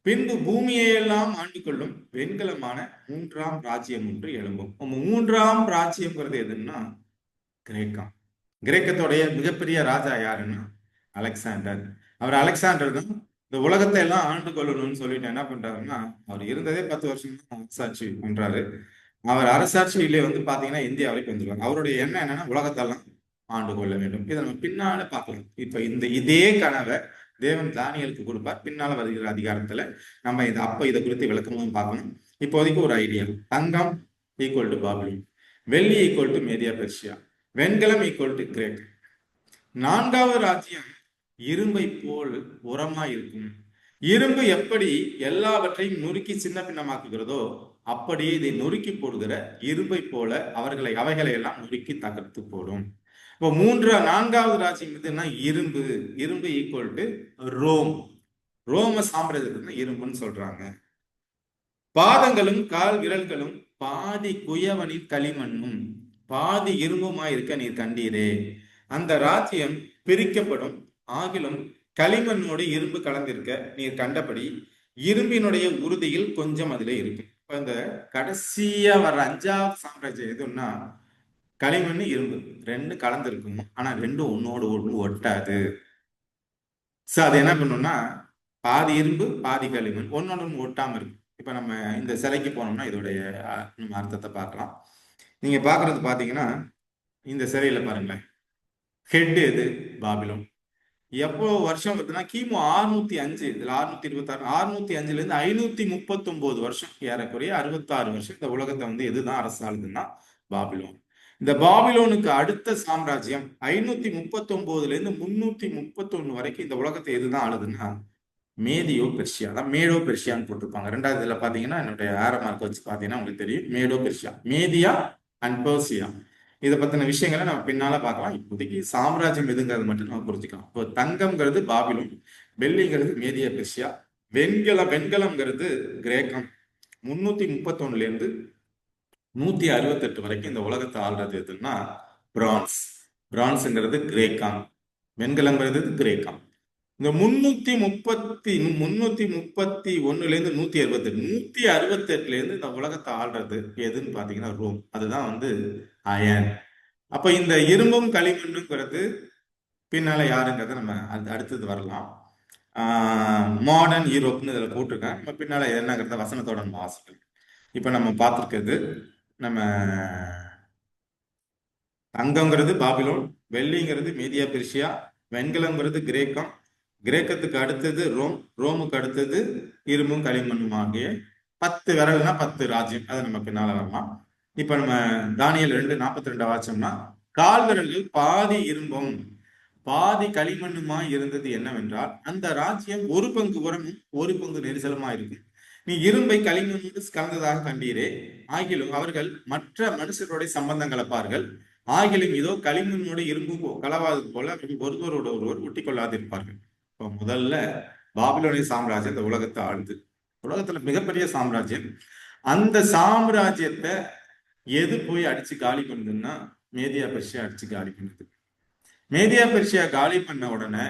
[SPEAKER 2] பின்பு பூமியெல்லாம் ஆண்டு கொள்ளும் வெண்கலமான 3ஆம் ராஜ்யம் ஒன்று எழும்பும். 3ஆம் ராஜ்யம்ங்கிறது எதுன்னா கிரேக்கம். கிரேக்கத்தோடைய மிகப்பெரிய ராஜா யாருன்னா அலெக்சாண்டர். அவர் அலெக்சாண்டர் தான் இந்த உலகத்தை எல்லாம் ஆண்டு கொள்ளணும்னு சொல்லிட்டு என்ன பண்றாருன்னா அவர் இருந்ததே 10 வருஷம் தான் அரசாட்சி பண்றாரு. அவர் அரசாட்சியிலே வந்து பாத்தீங்கன்னா இந்தியா வரைக்கும் வந்துருவாங்க. அவருடைய எண்ணம் என்னன்னா உலகத்தெல்லாம் ஆண்டு கொள்ள வேண்டும். இதை நம்ம பின்னால பார்க்கலாம். இப்ப இதே கனவை தேவன் தானியலுக்கு கொடுப்பார். பின்னால வருகிற அதிகாரத்துல நம்ம இதை குறித்து விளக்கமும் பார்க்கணும். இப்போதைக்கு ஒரு idea. Thangam equal to Babylon, வெள்ளி ஈக்குவல் டு மேதியா பெர்சியா, வெண்கலம் ஈக்குவல் டு கிரேக். 4வது ராஜ்யம் இரும்பை போல் உரமா இருக்கும். இரும்பு எப்படி எல்லாவற்றையும் நொறுக்கி சின்ன பின்னமாக்குகிறதோ அப்படியே இதை நொறுக்கி போடுகிற இரும்பை போல அவைகளை எல்லாம் நொறுக்கி தகர்த்து போடும். இப்போ 4வது ராஜ்யம் எதுன்னா இரும்பு. இரும்பு ஈக்குவல் டு ரோம். ரோம சாம்ராஜ்யத்துக்கு இரும்புன்னு சொல்றாங்க. பாதங்களும் கால் விரல்களும் பாதி குயவனின் களிமண்ணும் பாதி இரும்புமாயிருக்க நீர் கண்டீரே. அந்த ராஜ்யம் பிரிக்கப்படும். ஆகிலும் களிமண்ணோடு இரும்பு கலந்திருக்க நீர் கண்டபடி இரும்பினுடைய உறுதியில் கொஞ்சம் அதுல இருக்கு. இப்ப இந்த கடைசியா வர்ற 5வது சாம்ராஜ்யம் எதுன்னா களிமண் இரும்பு 2 கலந்துருக்கும். ஆனா 2 ஒன்னோடு ஒன்று ஒட்டாது. சோ அது என்ன பண்ணும்னா பாதி இரும்பு பாதி களிமண் ஒன்னோட ஒன்று ஒட்டாம இருக்கும். இப்ப நம்ம இந்த சிலைக்கு போனோம்னா இதோடைய நம்ம அர்த்தத்தை பார்க்கலாம். நீங்க பாக்குறது பாத்தீங்கன்னா இந்த சிலையில பாருங்களேன், ஹெட் எது? பாபிலோன். எப்போ வருஷம் பார்த்தீங்கன்னா கிமு 605, இதுல 626, 605ல இருந்து 539 வருஷம், ஏறக்குறைய 66 வருஷம் இந்த உலகத்தை வந்து எதுதான் அரசாளுதுன்னா பாபிலோன். இந்த பாபிலோனுக்கு அடுத்த சாம்ராஜ்யம் 539ல இருந்து 331 வரைக்கும் இந்த உலகத்தை எதுதான் ஆளுதுன்னா மேதியோ பெர்ஷியா. அதான் மேடோ பெர்ஷியான்னு போட்டிருப்பாங்க. ரெண்டாவது இதுல பாத்தீங்கன்னா என்னுடைய ஆரோ மார்க் வச்சு பாத்தீங்கன்னா உங்களுக்கு தெரியும் மேடோ பெர்ஷியா, மேதியா அண்ட் பெர்சியா. இதை பத்தின விஷயங்களை நம்ம பின்னால பார்க்கலாம். இப்போதைக்கு சாம்ராஜ்யம் எதுங்கிறது மட்டும் நம்ம புரிஞ்சுக்கலாம். இப்போ தங்கம்ங்கிறது பாபிலோன், வெள்ளிங்கிறது மேதியா பெர்ஷியா, வெண்கலம்ங்கிறது கிரேக்கம். 331ல இருந்து 168 வரைக்கும் இந்த உலகத்தை ஆள்றது எதுன்னா பிரான்ஸ். பிரான்ஸ்ங்கிறது கிரேக்கம், வெண்கலம்ங்கிறது கிரேக்கம். இந்த 331ல இருந்து 168 இருந்து இந்த உலகத்தை ஆள்றது எதுன்னு பாத்தீங்கன்னா ரோம். அதுதான் வந்து அயன். அப்ப இந்த இரும்பும் களிமண்ணுங்கிறது பின்னால யாருங்கிறத நம்ம அடுத்தது வரலாம். மாடர்ன் யூரோப்னு இதுல போட்டிருக்கேன். நம்ம பின்னால என்னங்கிறத வசனத்தோட நம்ம வாசிக்கலாம். இப்ப நம்ம பார்த்துருக்கிறது, நம்ம தங்கம்ங்கிறது பாபிலோன், வெள்ளிங்கிறது மீதியா பெர்ஷியா, வெண்கலம்ங்கிறது கிரேக்கம், கிரேக்கத்துக்கு அடுத்தது ரோம், ரோமுக்கு அடுத்தது இரும்பும் களிமண்ணும் ஆகிய 10 விரல்னா 10 ராஜ்யம். அதை நம்ம பின்னால வரலாம். இப்ப நம்ம தானியேல் 2:42 வாச்சோம்னா, கால் விரல்கள் பாதி இரும்பும் பாதி களிமண்ணுமா இருந்தது என்னவென்றால், அந்த ராஜ்யம் ஒரு பங்கு உரமும் ஒரு பங்கு நெரிசலுமா இருக்கும். நீ இரும்பை களிமண்ணோடு கலந்ததாக கண்டீரே, ஆகிலும் அவர்கள் மற்ற மனுஷருடைய சம்பந்தங்களை பார்கள். ஆகிலும் இதோ களிமண்ணோடு இரும்பு கலவாது போல அவர்கள் ஒருவரோடு ஒருவர் ஒட்டி கொள்ளாதிருப்பார்கள். இப்போ முதல்ல பாபிலோனிய சாம்ராஜ்யம் இந்த உலகத்தை ஆளுது. உலகத்துல மிகப்பெரிய சாம்ராஜ்யம். அந்த சாம்ராஜ்யத்தை எது போய் அடிச்சு காலி பண்ணுதுன்னா மேதியா பெர்ஷியா அடிச்சு காலி பண்ணுது. மேதியா பெர்ஷியா காலி பண்ண உடனே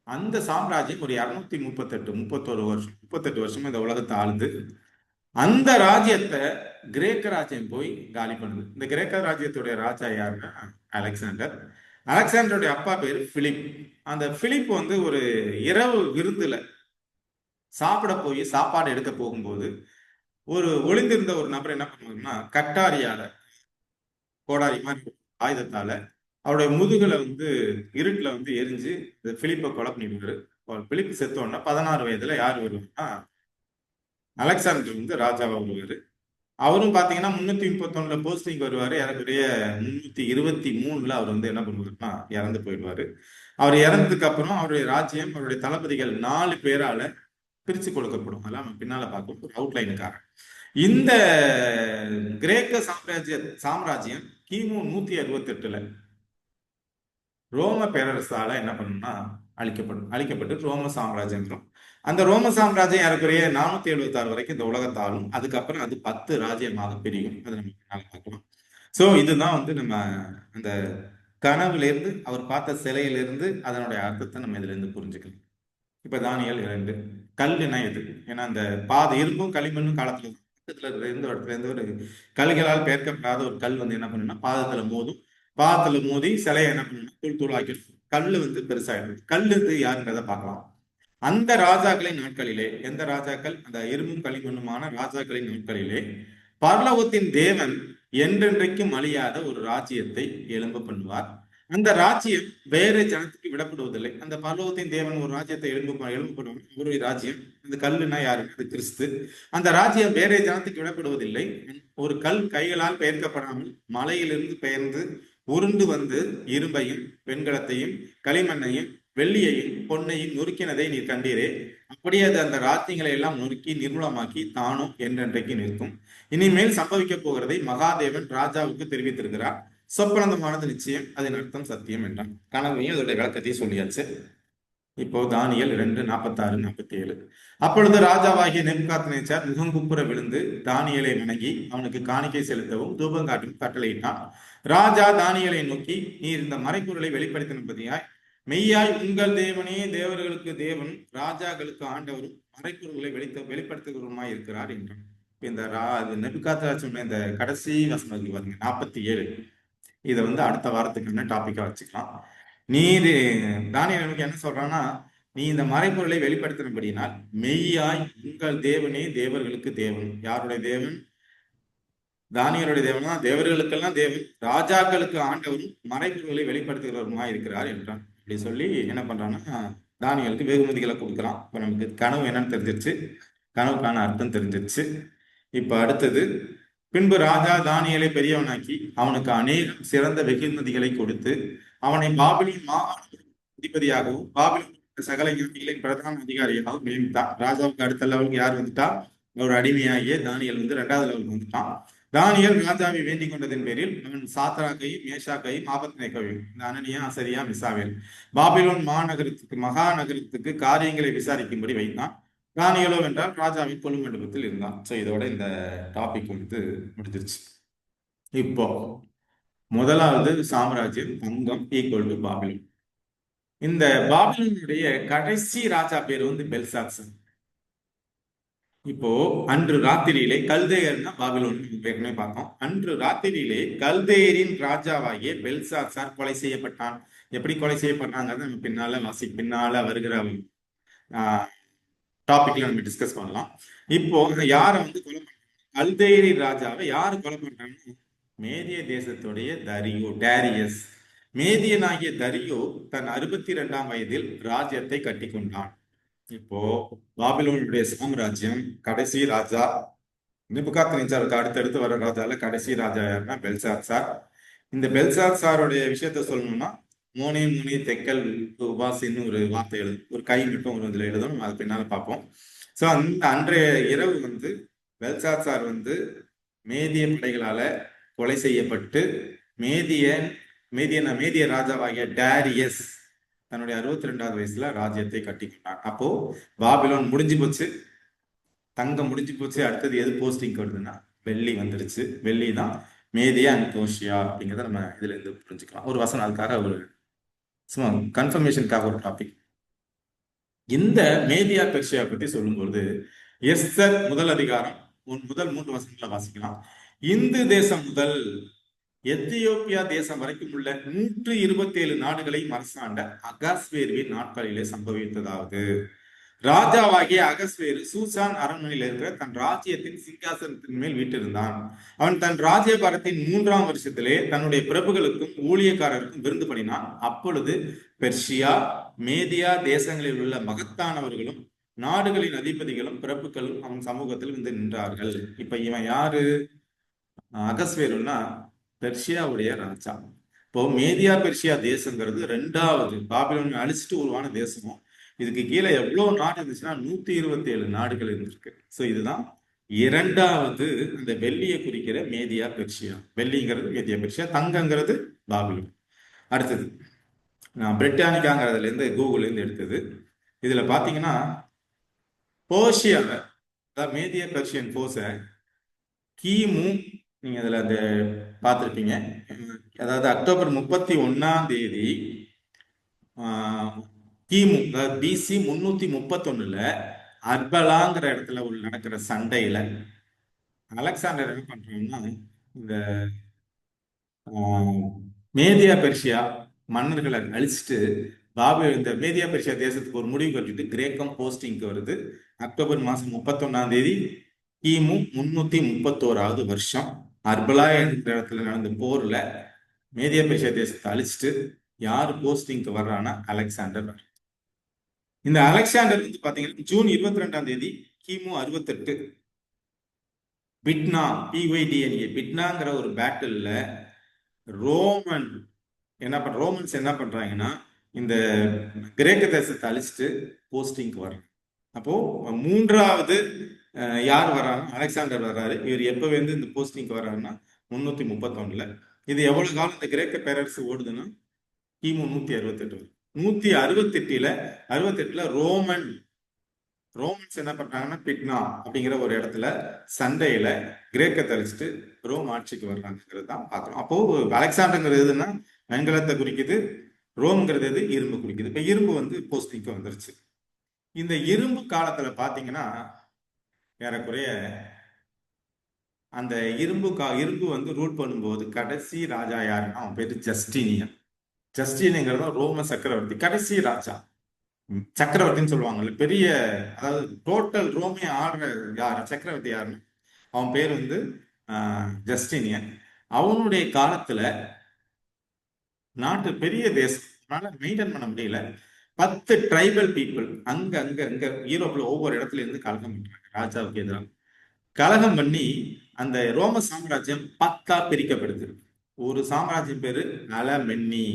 [SPEAKER 2] அந்த சாம்ராஜ்யம் ஒரு 238 வருஷம் இந்த உலகத்தை ஆளுது. அந்த ராஜ்யத்தை கிரேக்க ராஜ்யம் போய் காலி பண்ணுது. இந்த கிரேக்க ராஜ்யத்துடைய ராஜா யாருன்னா அலெக்சாண்டர். அலெக்சாண்டருடைய அப்பா பேரு பிலிப். அந்த பிலிப் வந்து ஒரு இரவு விருந்துல சாப்பிட போய் சாப்பாடு எடுக்க போகும்போது ஒரு ஒளிந்திருந்த ஒரு நபர் என்ன பண்ணுவாருன்னா கட்டாரியால, கோடாரி மாதிரி ஆயுதத்தால அவருடைய முதுகுல வந்து இருட்டுல வந்து எரிஞ்சு இந்த பிலிப்பை கொலை பண்ணிடுவாரு. பிலிப் செத்தோன்னா 16 வயதுல யார் வருவாருன்னா அலெக்சாண்டர் வந்து ராஜாவா வருவாரு. அவரும் பாத்தீங்கன்னா 331ல போஸ்டிங் வருவாரு. ஏறக்குறைய 323ல அவர் வந்து என்ன பண்ணுவாருன்னா இறந்து போயிடுவாரு. அவர் இறந்ததுக்கு அப்புறம் அவருடைய ராஜ்யம், அவருடைய தளபதிகள் 4 பேரால பிரிச்சு கொடுக்கப்படும். அதெல்லாம் நம்ம பின்னால பார்க்கும் ஒரு அவுட்லைனுக்காக. இந்த கிரேக்க சாம்ராஜ்யம் கிமு 168ல ரோம பேரரசால என்ன பண்ணும்னா அழிக்கப்பட்டு ரோம சாம்ராஜ்யம். அந்த ரோம சாம்ராஜ்யம் ஏறக்குறைய 476 வரைக்கும் இந்த உலகத்தை ஆளும். அதுக்கப்புறம் அது 10 ராஜ்யமாக பிரியும். அதை நம்ம பின்னால பார்க்கலாம். சோ இதுதான் வந்து நம்ம அந்த கனவுல இருந்து அவர் பார்த்த சிலையிலிருந்து அதனுடைய அர்த்தத்தை நம்ம இதுல இருந்து புரிஞ்சுக்கலாம். இப்ப தானியேல் 2 கல்லுனா எது? ஏன்னா அந்த இரும்பும் களிமண்ணும் காலத்துல பக்கத்துல இருந்த இடத்துல இருந்து ஒரு கல்களால் பெயர்க்கப்படாத ஒரு கல் வந்து என்ன பண்ணுன்னா பாதத்துல மோதும். பாதத்துல மோதி சிலையை என்ன பண்ணுன்னா தூள் தூளாக்கிடும். கல்லு வந்து பெருசாயிடும். கல்லு வந்து யாருன்றதை பார்க்கலாம். அந்த ராஜாக்களின் நாட்களிலே, எந்த ராஜாக்கள்? அந்த இரும்பும் களிமண்ணுமான ராஜாக்களின் நாட்களிலே பரலோகத்தின் தேவன் என்றென்றைக்கும் அழியாத ஒரு ராஜ்யத்தை எழும்ப பண்ணுவார். அந்த ராஜ்யம் வேற ஜனத்துக்கு விடப்படுவதில்லை. அந்த பரலோகத்தின் தேவன் ஒரு ராஜ்யத்தை எழும்பப்படுவார். ஒரு ராஜ்யம், அந்த கல்லுனா யாரு? அது கிறிஸ்து. அந்த ராஜ்யம் வேற ஜனத்துக்கு விடப்படுவதில்லை. ஒரு கல் கைகளால் பெயர்க்கப்படாமல் மலையிலிருந்து பெயர்ந்து உருண்டு வந்து இரும்பையும் வெண்கலத்தையும் களிமண்ணையும் வெள்ளியையும் பொன்னையும் நொறுக்கினதை நீர் கண்டீரே, அப்படியே அது அந்த ராத்தியங்களை எல்லாம் நொறுக்கி நிர்மூலமாக்கி தானும் என்றென்றைக்கு நிற்கும். இனிமேல் சம்பவிக்க போகிறதை மகாதேவன் ராஜாவுக்கு தெரிவித்திருக்கிறார். சொப்பனந்தமானது நிச்சயம், அதன் அர்த்தம் சத்தியம் என்றான். கனவையும் அதோட விளக்கத்தையும் சொல்லியாச்சு. இப்போ தானியேல் 2:46-47. அப்பொழுது ராஜாவாகிய நேபுகாத்நேச்சார் முகங்குப்புற விழுந்து தானியேலை வணங்கி அவனுக்கு காணிக்கை செலுத்தவும் தூபம் காட்டும் கட்டளையிட்டான். ராஜா தானியேலை நோக்கி, நீர் இந்த மறைப்பொருளை வெளிப்படுத்தினபடியாய் மெய்யாய் உங்கள் தேவனே தேவர்களுக்கு தேவன், ராஜாக்களுக்கு ஆண்டவரும், மறைப்பொருள்களை வெளிப்படுத்துகிறவருமாய் இருக்கிறார் என்றான். இந்த நேபுகாத்நேச்சார் சொன்ன இந்த கடைசி வசனம் பாருங்க 47. இதை வந்து அடுத்த வாரத்துக்கான டாபிக்கா வச்சுக்கலாம். தானியேல் நமக்கு என்ன சொல்றான்னா, நீ இந்த மறைப்பொருளை வெளிப்படுத்தினபடினால் மெய்யாய் உங்கள் தேவனே தேவர்களுக்கு தேவன். யாருடைய தேவன்? தானியேலுடைய தேவன் தான் தேவர்களுக்கெல்லாம் தேவன், ராஜாக்களுக்கு ஆண்டவரும், மறைப்பொருளை வெளிப்படுத்துகிறவருமா இருக்கிறார் என்றான். அப்படி சொல்லி என்ன பண்றான்னா தானியலுக்கு வெகுமதிகளை கொடுக்குறான். இப்ப நமக்கு கனவு என்னன்னு தெரிஞ்சிருச்சு, கனவுக்கான அர்த்தம் தெரிஞ்சிருச்சு. இப்ப அடுத்தது, பின்பு ராஜா தானியேலை பெரியவனாக்கி அவனுக்கு அநேகம் சிறந்த வெகுமதிகளை கொடுத்து அவனை பாபிலின் மாகாண அதிபதியாகவும் பாபிலோன் சகல ஞானிகளின் பிரதான அதிகாரியாகவும் நியமித்தான். ராஜாவுக்கு அடுத்த லெவலுக்கு யார் வந்துட்டா? ஒரு அடிமையாகிய தானியல் வந்து 2வது லெவலுக்கு வந்துட்டான். தானியல் ராஜாவை வேண்டிக் கொண்டதன் பேரில் அவன் சாத்ராக்கையும் மேஷாக்கையும் ஆபத்நேகோவையும், இந்த அனனியா அசரியா மிசாவேல், பாபிலோன் மகாநகரத்துக்கு காரியங்களை விசாரிக்கும்படி வைத்தான். தானியலோ என்றால் ராஜாவின் கொலு மண்டபத்தில் இருந்தான். ஸோ இதோட இந்த டாபிக் வந்து முடிஞ்சிருச்சு. இப்போ முதலாவது சாம்ராஜ்யம் தங்கம் ஈக்குவல் டு பாபிலோன். இந்த பாபிலோனுடைய கடைசி ராஜா பேர் வந்து பெல்சாத்சர். இப்போ அன்று ராத்திரியிலே கல்தேயர்னா பாபிலோன் ஏற்கனவே பார்த்தோம். அன்று ராத்திரியிலே கல்தேயரின் ராஜாவாகிய பெல்சாத்சார் கொலை செய்யப்பட்டான். எப்படி கொலை செய்யப்பட்டாங்கிறத நம்ம பின்னால வருகிற டாபிக்ல நம்ம டிஸ்கஸ் பண்ணலாம். இப்போ யாரை வந்து கொலை பண்றாங்க? கல்தேயரி ராஜாவை யாரு கொலை பண்றாங்க? மேதிய தேசத்துடைய டேரியஸ். மேதியனாகிய தரியோ தன் 62ஆம் வயதில் ராஜ்யத்தை கட்டி கொண்டான். இப்போ பாபிலோனுடைய சாம்ராஜ்யம் கடைசி ராஜா நேபுகாத்நேச்சாருக்கு அடுத்தடுத்து வர ராஜால கடைசி ராஜா யாருன்னா பெல்சாத்சார். இந்த பெல்சாத்சாருடைய விஷயத்த சொல்லணும்னா மோனே முனி தெக்கல் உபாசின்னு ஒரு வார்த்தை ஒரு கை மட்டும் ஒரு இதுல எழுதணும், அது பின்னால பார்ப்போம். ஸோ அந்த அன்றைய இரவு வந்து பெல்சாத்சார் வந்து மேதிய படைகளால கொலை செய்யப்பட்டு மேதிய ராஜாவாகிய டேரியஸ் தன்னுடைய 62வது வயசுல ராஜ்யத்தை கட்டி கொண்டான். அப்போ பாபிலோன் முடிஞ்சு போச்சு, தங்கம் முடிஞ்சு போச்சு. அடுத்தது எது போஸ்டிங் வருதுன்னா வெள்ளி வந்துருச்சு. வெள்ளி தான் மேதியா அண்ட் கோஷியா அப்படிங்கிறத நம்ம இதுல இருந்து புரிஞ்சுக்கலாம். ஒரு வசனம் அதுக்காக ஒரு சும்மா கன்ஃபர்மேஷனுக்காக ஒரு டாபிக். இந்த மேதியா பெர்ஷியா பத்தி சொல்லும்போது எஸ்தர் முதல் அதிகாரம் முதல் 3 வசனங்களை வாசிக்கலாம். இந்து தேசம் முதல் எத்தியோப்பியா தேசம் வரைக்கும் உள்ள 127 நாடுகளை அரசாண்ட அகாஸ்வேருவின் நாட்களிலே சம்பவித்ததாவது, ராஜாவாகிய அகஸ்வேரு சூசான் அரண்மனையில் இருக்கிற தன் ராஜ்யத்தின் சிங்காசனத்தின் மேல் வீட்டிருந்தான். அவன் தன் ராஜ்யபாரத்தின் 3ஆம் வருஷத்திலே தன்னுடைய பிரபுகளுக்கும் ஊழியக்காரருக்கும் விருந்து பண்ணினான். அப்பொழுது பெர்ஷியா மேதியா தேசங்களில் உள்ள மகத்தானவர்களும் நாடுகளின் அதிபதிகளும் பிரபுக்களும் அவன் சமூகத்தில் வந்து நின்றார்கள். இப்ப இவன் யாரு? அகஸ்வேருன்னா பெர்ஷியாவுடைய ராஜா. இப்போ மேதியா பெர்ஷியா தேசங்கிறது 2வது பாபிலோன் அழிச்சிட்டு உருவான தேசமும். இதுக்கு கீழே எவ்வளவு நாடு இருந்துச்சுன்னா 127 நாடுகள் இருந்திருக்கு. ஸோ இதுதான் 2வது அந்த வெள்ளியை குறிக்கிற மேதியா பெர்ஷியா. வெள்ளிங்கிறது மேதியா பெர்ஷியா, தங்கங்கிறது பாபிலோன். அடுத்தது நான் பிரிட்டானிக்காங்கிறதுல இருந்து கூகுள்ல இருந்து எடுத்தது. இதுல பாத்தீங்கன்னா போர்ஷியாவை, அதாவது மேதிய பெர்ஷியன் போர்ஸை கிமு, நீங்க அதுல அந்த பார்த்துருப்பீங்க, அதாவது அக்டோபர் 31ஆம் தேதி கிமு அதாவது பிசி 331ல அர்பலாங்கிற இடத்துல நடக்கிற சண்டையில அலெக்சாண்டர் என்ன பண்றாங்கன்னா இந்த மேதியா பெர்ஷியா மன்னர்களை அழிச்சிட்டு இந்த மேதியா பெர்ஷியா தேசத்துக்கு ஒரு முடிவு கட்டிட்டு கிரேக்கம் போஸ்டிங்க்கு வருது. அக்டோபர் மாசம் 31ஆம் தேதி கிமு 331வது வருஷம் அர்பலா என்ற இடத்துல நடந்த போர்ல மேதியா பெர்ஷியா தேசத்தை அழிச்சிட்டு யாரு போஸ்டிங்க்கு வர்றான்னா அலெக்சாண்டர். இந்த அலெக்சாண்டர் வந்து பாத்தீங்கன்னா ஜூன் 22ஆம் தேதி கிமு 68 பிட்னா பிஒய்டிஎன்ஏ பிட்னாங்கிற ஒரு பேட்டில்ல ரோமன்ஸ் என்ன பண்றாங்கன்னா இந்த கிரேக்க தேசத்தை அழிச்சிட்டு போஸ்டிங்க்கு வர்றாங்க. அப்போ 3வது யார் வர்றாங்க? அலெக்சாண்டர் வர்றாரு. இவர் எப்ப வந்து இந்த போஸ்டிங்க்கு வர்றாருன்னா 331ல. இது எவ்வளவு காலம் இந்த கிரேக்க பேரரசு ஓடுதுன்னா கிமு 168. 168ல ரோமன்ஸ் என்ன பண்றாங்கன்னா பிட்னா அப்படிங்கிற ஒரு இடத்துல சண்டையில கிரேக்கத்தை அழிச்சிட்டு ரோம் ஆட்சிக்கு வர்றாங்கிறது தான் பாக்குறோம். அப்போ அலெக்சாண்டர்ங்கிறது எதுன்னா வெண்கலத்தை குறிக்குது, ரோம்ங்கிறது எது இரும்பு குறிக்குது. இப்ப இரும்பு வந்து போஸ்டிங்க்கு வந்துருச்சு. இந்த இரும்பு காலத்துல பாத்தீங்கன்னா ஏறக்குறைய அந்த இரும்பு வந்து ரூல் பண்ணும்போது கடைசி ராஜா யாருன்னா அவன் பேரு ஜஸ்டினியன். ஜஸ்டினியங்கிறது ரோம சக்கரவர்த்தி, கடைசி ராஜா. சக்கரவர்த்தின்னு சொல்லுவாங்கல்ல, பெரிய அதாவது டோட்டல் ரோமே ஆடுற யார் சக்கரவர்த்தி யாருன்னு அவன் பேர் வந்து ஜஸ்டினியன். அவனுடைய காலத்துல நாட்டு பெரிய தேசம் அவனால மெயின்டைன் பண்ண முடியல. 10 ட்ரைபல் பீப்புள் அங்க அங்க அங்க யூரோப்ல ஒவ்வொரு இடத்துல இருந்து கலகம் பண்றாங்க ராஜாவுக்கு எதிராக. கலகம் பண்ணி அந்த ரோம சாம்ராஜ்யம் 10ஆ பிரிக்கப்படுது. ஒரு சாம்ராஜ்யம் பேரு அலமென்னி.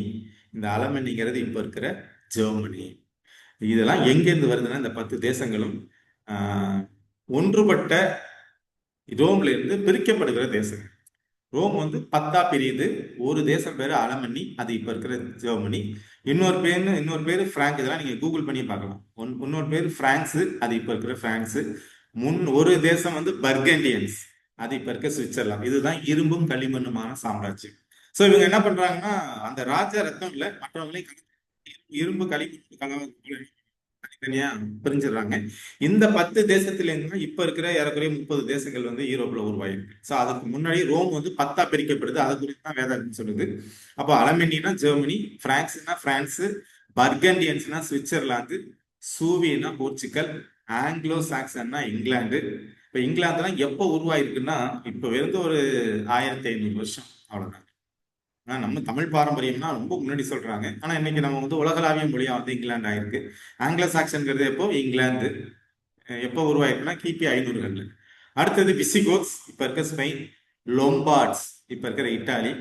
[SPEAKER 2] இந்த அலமென்னிங்கிறது இப்ப இருக்கிற ஜெர்மனி. இதெல்லாம் எங்கேருந்து வருதுன்னா இந்த 10 தேசங்களும் ஆஹ், ஒன்றுபட்ட ரோம்ல இருந்து பிரிக்கப்படுகிற தேசங்கள். ரோம் வந்து 10ஆ பிரியுது. ஒரு தேசம் பேரு அலமன்னி, அது இப்ப இருக்கிற ஜெர்மனி. இன்னொரு பேரு பிராங்க். இதெல்லாம் நீங்க கூகுள் பண்ணி பார்க்கலாம். இன்னொரு பேரு பிரான்ஸ், அது இப்ப இருக்கிற பிரான்ஸ். ஒரு தேசம் வந்து பர்கண்டியன்ஸ், அது இப்ப இருக்க சுவிட்சர்லாந்து. இதுதான் இரும்பும் களிமண்ணுமான சாம்ராஜ்யம். சோ இவங்க என்ன பண்றாங்கன்னா, அந்த ராஜ ரத்தம் இல்ல மற்றவங்களையும் இரும்பு களிமண் கலவை தனித்தனியா பிரிஞ்சிடுறாங்க. இந்த 10 தேசத்துல இருந்து இப்ப இருக்கிற ஏறக்குறைய 30 தேசங்கள் வந்து யூரோப்ல உருவாயிருக்கு. சோ அதுக்கு முன்னாடி ரோம் வந்து 10ஆ பிரிக்கப்படுது. அது குறித்து தான் வேதாகம் சொல்லுது. அப்போ அலமெனினா ஜெர்மனி, பிரான்ஸ்னா பிரான்ஸ், பர்கண்டியன்ஸ்னா சுவிட்சர்லாந்து, சூவினா போர்ச்சுகல், ஆங்கிலோ சாக்சன்னா இங்கிலாந்து. இப்ப இங்கிலாந்துலாம் எப்போ உருவாயிருக்குன்னா இப்ப இருந்து ஒரு 1500 வருஷம், அவ்வளவுதான். ஆனா நம்ம தமிழ் பாரம்பரியம்னா ரொம்ப முன்னாடி சொல்றாங்க. ஆனா இன்னைக்கு நம்ம வந்து உலகளாவிய மொழியா வந்து இங்கிலாந்து ஆயிருக்கு. ஆங்கிலோ சாக்சன்கிறது எப்போ இங்கிலாந்து எப்போ உருவாயிருக்குன்னா கிபி 500கள்ல. அடுத்தது விசிகோத்ஸ், இப்ப இருக்க ஸ்பெயின். லொம்பார்ட்ஸ், இப்ப இருக்கிற இத்தாலி.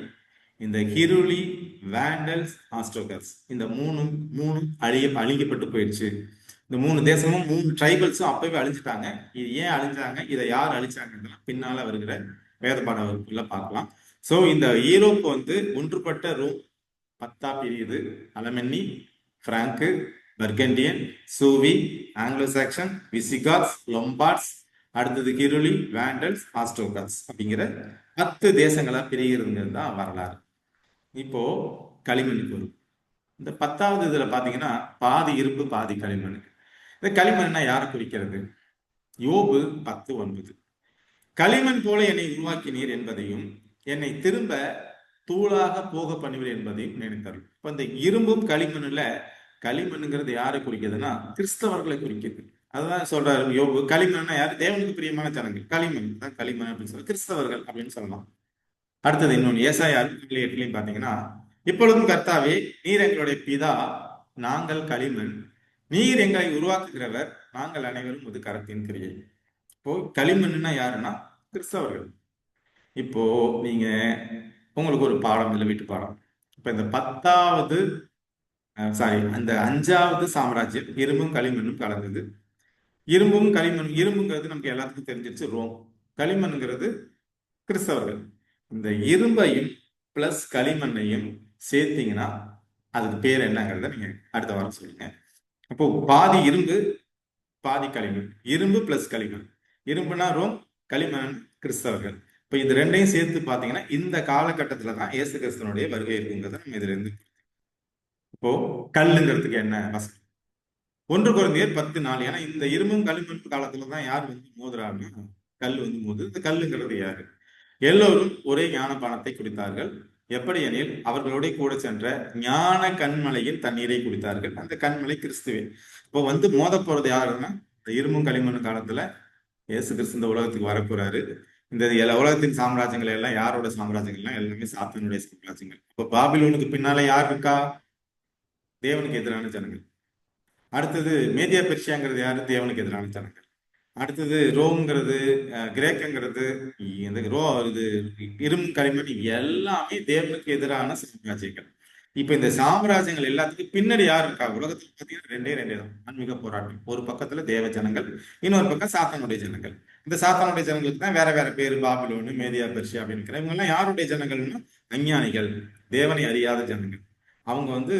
[SPEAKER 2] இந்த ஹிருலி, வேண்டல்ஸ், ஆஸ்ட்ரோகர்ஸ், இந்த மூணும் அழிக்கப்பட்டு போயிடுச்சு. இந்த 3 தேசமும் 3 ட்ரைபல்ஸும் அப்பவே அழிஞ்சிட்டாங்க. இது ஏன் அழிஞ்சாங்க, இதை யார் அழிச்சாங்கன்னு பின்னால வருகிற வேத பாட வகுப்புல பார்க்கலாம். சோ இந்த யூரோப் வந்து ஒன்றுபட்ட ரோம் 10ஆ பிரியுது. அலமென்னி, பிராங்கு, பர்கண்டியன், சூவி, ஆங்கிலோ சாக்சன், விசிகாட்ஸ், லொம்பார்ட்ஸ், அடுத்தது கிருலி, வேண்டல்ஸ், ஆஸ்ட்ரோகாட்ஸ் அப்படிங்கிற 10 தேசங்களா பிரிகிறதுங்கிறது தான் வரலாறு. இப்போ களிமண்ணுக்கு வரும். இந்த 10வது இதுல பாத்தீங்கன்னா பாதி இரும்பு பாதி களிமண். இந்த களிமண்னா யாரை குறிக்கிறது? யோபு 10:9. களிமண் போல என்னை உருவாக்கினீர் என்பதையும் என்னை திரும்ப தூளாக போக பண்ணுவீர் என்பதையும் நினைத்தார். இப்ப இந்த இரும்பும் களிமண்ணுல களிமண்ணுங்கிறது யாரை குறிக்குதுன்னா கிறிஸ்தவர்களை குறிக்குது. அதுதான் சொல்றாரு யோபு. களிமண்னா யாரு? தேவனுக்கு பிரியமான ஜனங்கள். களிமண் தான் களிமண் அப்படின்னு சொல்லி கிறிஸ்தவர்கள் அப்படின்னு சொல்லலாம். அடுத்தது இன்னொன்னு ஏசாயா 8:8 பாத்தீங்கன்னா, இப்பொழுதும் கர்த்தாவே நீர் எங்களுடைய பிதா, நாங்கள் களிமண், நீர் எங்களை உருவாக்குகிறவர், நாங்கள் அனைவரும் உமது கரத்தின் கிரியை. இப்போ களிமண்ணுன்னா யாருன்னா கிறிஸ்தவர்கள். இப்போ நீங்க உங்களுக்கு ஒரு பாடம் இல்லை, வீட்டு பாடம். இப்ப இந்த 10வது அந்த 5வது சாம்ராஜ்யம் இரும்பும் களிமண்ணும் கலந்தது. இரும்புங்கிறது நமக்கு எல்லாத்துக்கும் தெரிஞ்சிருச்சு, ரோம். களிமண்ங்கிறது கிறிஸ்தவர்கள். இந்த இரும்பையும் பிளஸ் களிமண்ணையும் சேர்த்தீங்கன்னா அதுக்கு பேர் என்னங்கிறத நீங்க அடுத்த வாரம் சொல்லுங்க. அப்போ பாதி இரும்பு பாதி களிமண், இரும்பு பிளஸ் களிமண். இரும்புனா ரோம், களிமண் கிறிஸ்தவர்கள். இப்ப இது ரெண்டையும் சேர்த்து பாத்தீங்கன்னா இந்த காலகட்டத்துல தான் இயேசு கிறிஸ்தனுடைய வருகை இருக்குங்கிறத நம்ம இதுல இருந்து. இப்போ கல்லுங்கிறதுக்கு என்ன வசனம்? 1 கொரிந்தியர் 10:4. ஏன்னா இந்த இரும்பும் களிமண் காலத்துலதான் யார் வந்து மோதுறாருன்னா கல் வந்து மோது. இந்த கல்லுங்கிறது யாரு? எல்லோரும் ஒரே ஞானபானத்தை குடித்தார்கள். எப்படி எனில் அவர்களோட கூட சென்ற ஞான கண்மலையின் தண்ணீரை குடித்தார்கள். அந்த கண்மலை கிறிஸ்துவே. இப்போ வந்து மோத போறது யாருன்னா இந்த இரும்பும் களிமண் காலத்துல இயேசு கிறிஸ்து இந்த உலகத்துக்கு வரப்போறாரு. இந்த உலகத்தின் சாம்ராஜ்யங்கள் எல்லாம் யாரோட சாம்ராஜ்யங்கள்லாம் எல்லாமே சாத்தானுடைய சாம்ராஜ்யங்கள். இப்போ பாபிலோனுக்கு பின்னால யார் இருக்கா? தேவனுக்கு எதிரான ஜனங்கள். அடுத்தது மேதியா பெர்ஷியாங்கிறது யாரு? தேவனுக்கு எதிரான ஜனங்கள். அடுத்தது ரோம்ங்கிறது, கிரேக்கங்கிறது, இந்த இது இரும்பு களிமண் எல்லாமே தேவனுக்கு எதிரான சாம்ராஜ்யங்கள். இப்ப இந்த சாம்ராஜ்யங்கள் எல்லாத்துக்கும் பின்னாடி யார் இருக்கா? உலகத்துல பாத்தீங்கன்னா ரெண்டே தான் ஆன்மீக போராட்டம். ஒரு பக்கத்துல தேவ ஜனங்கள், இன்னொரு பக்கம் சாத்தானுடைய ஜனங்கள். இந்த சாத்தானுடைய ஜனங்களுக்கு தான் வேற வேற பேரு, பாபிலோனு, மேதியா பெர்ஷியா அப்படின்னு. இவங்க எல்லாம் யாருடைய ஜனங்கள்னா அஞ்ஞானிகள், தேவனை அறியாத ஜனங்கள். அவங்க வந்து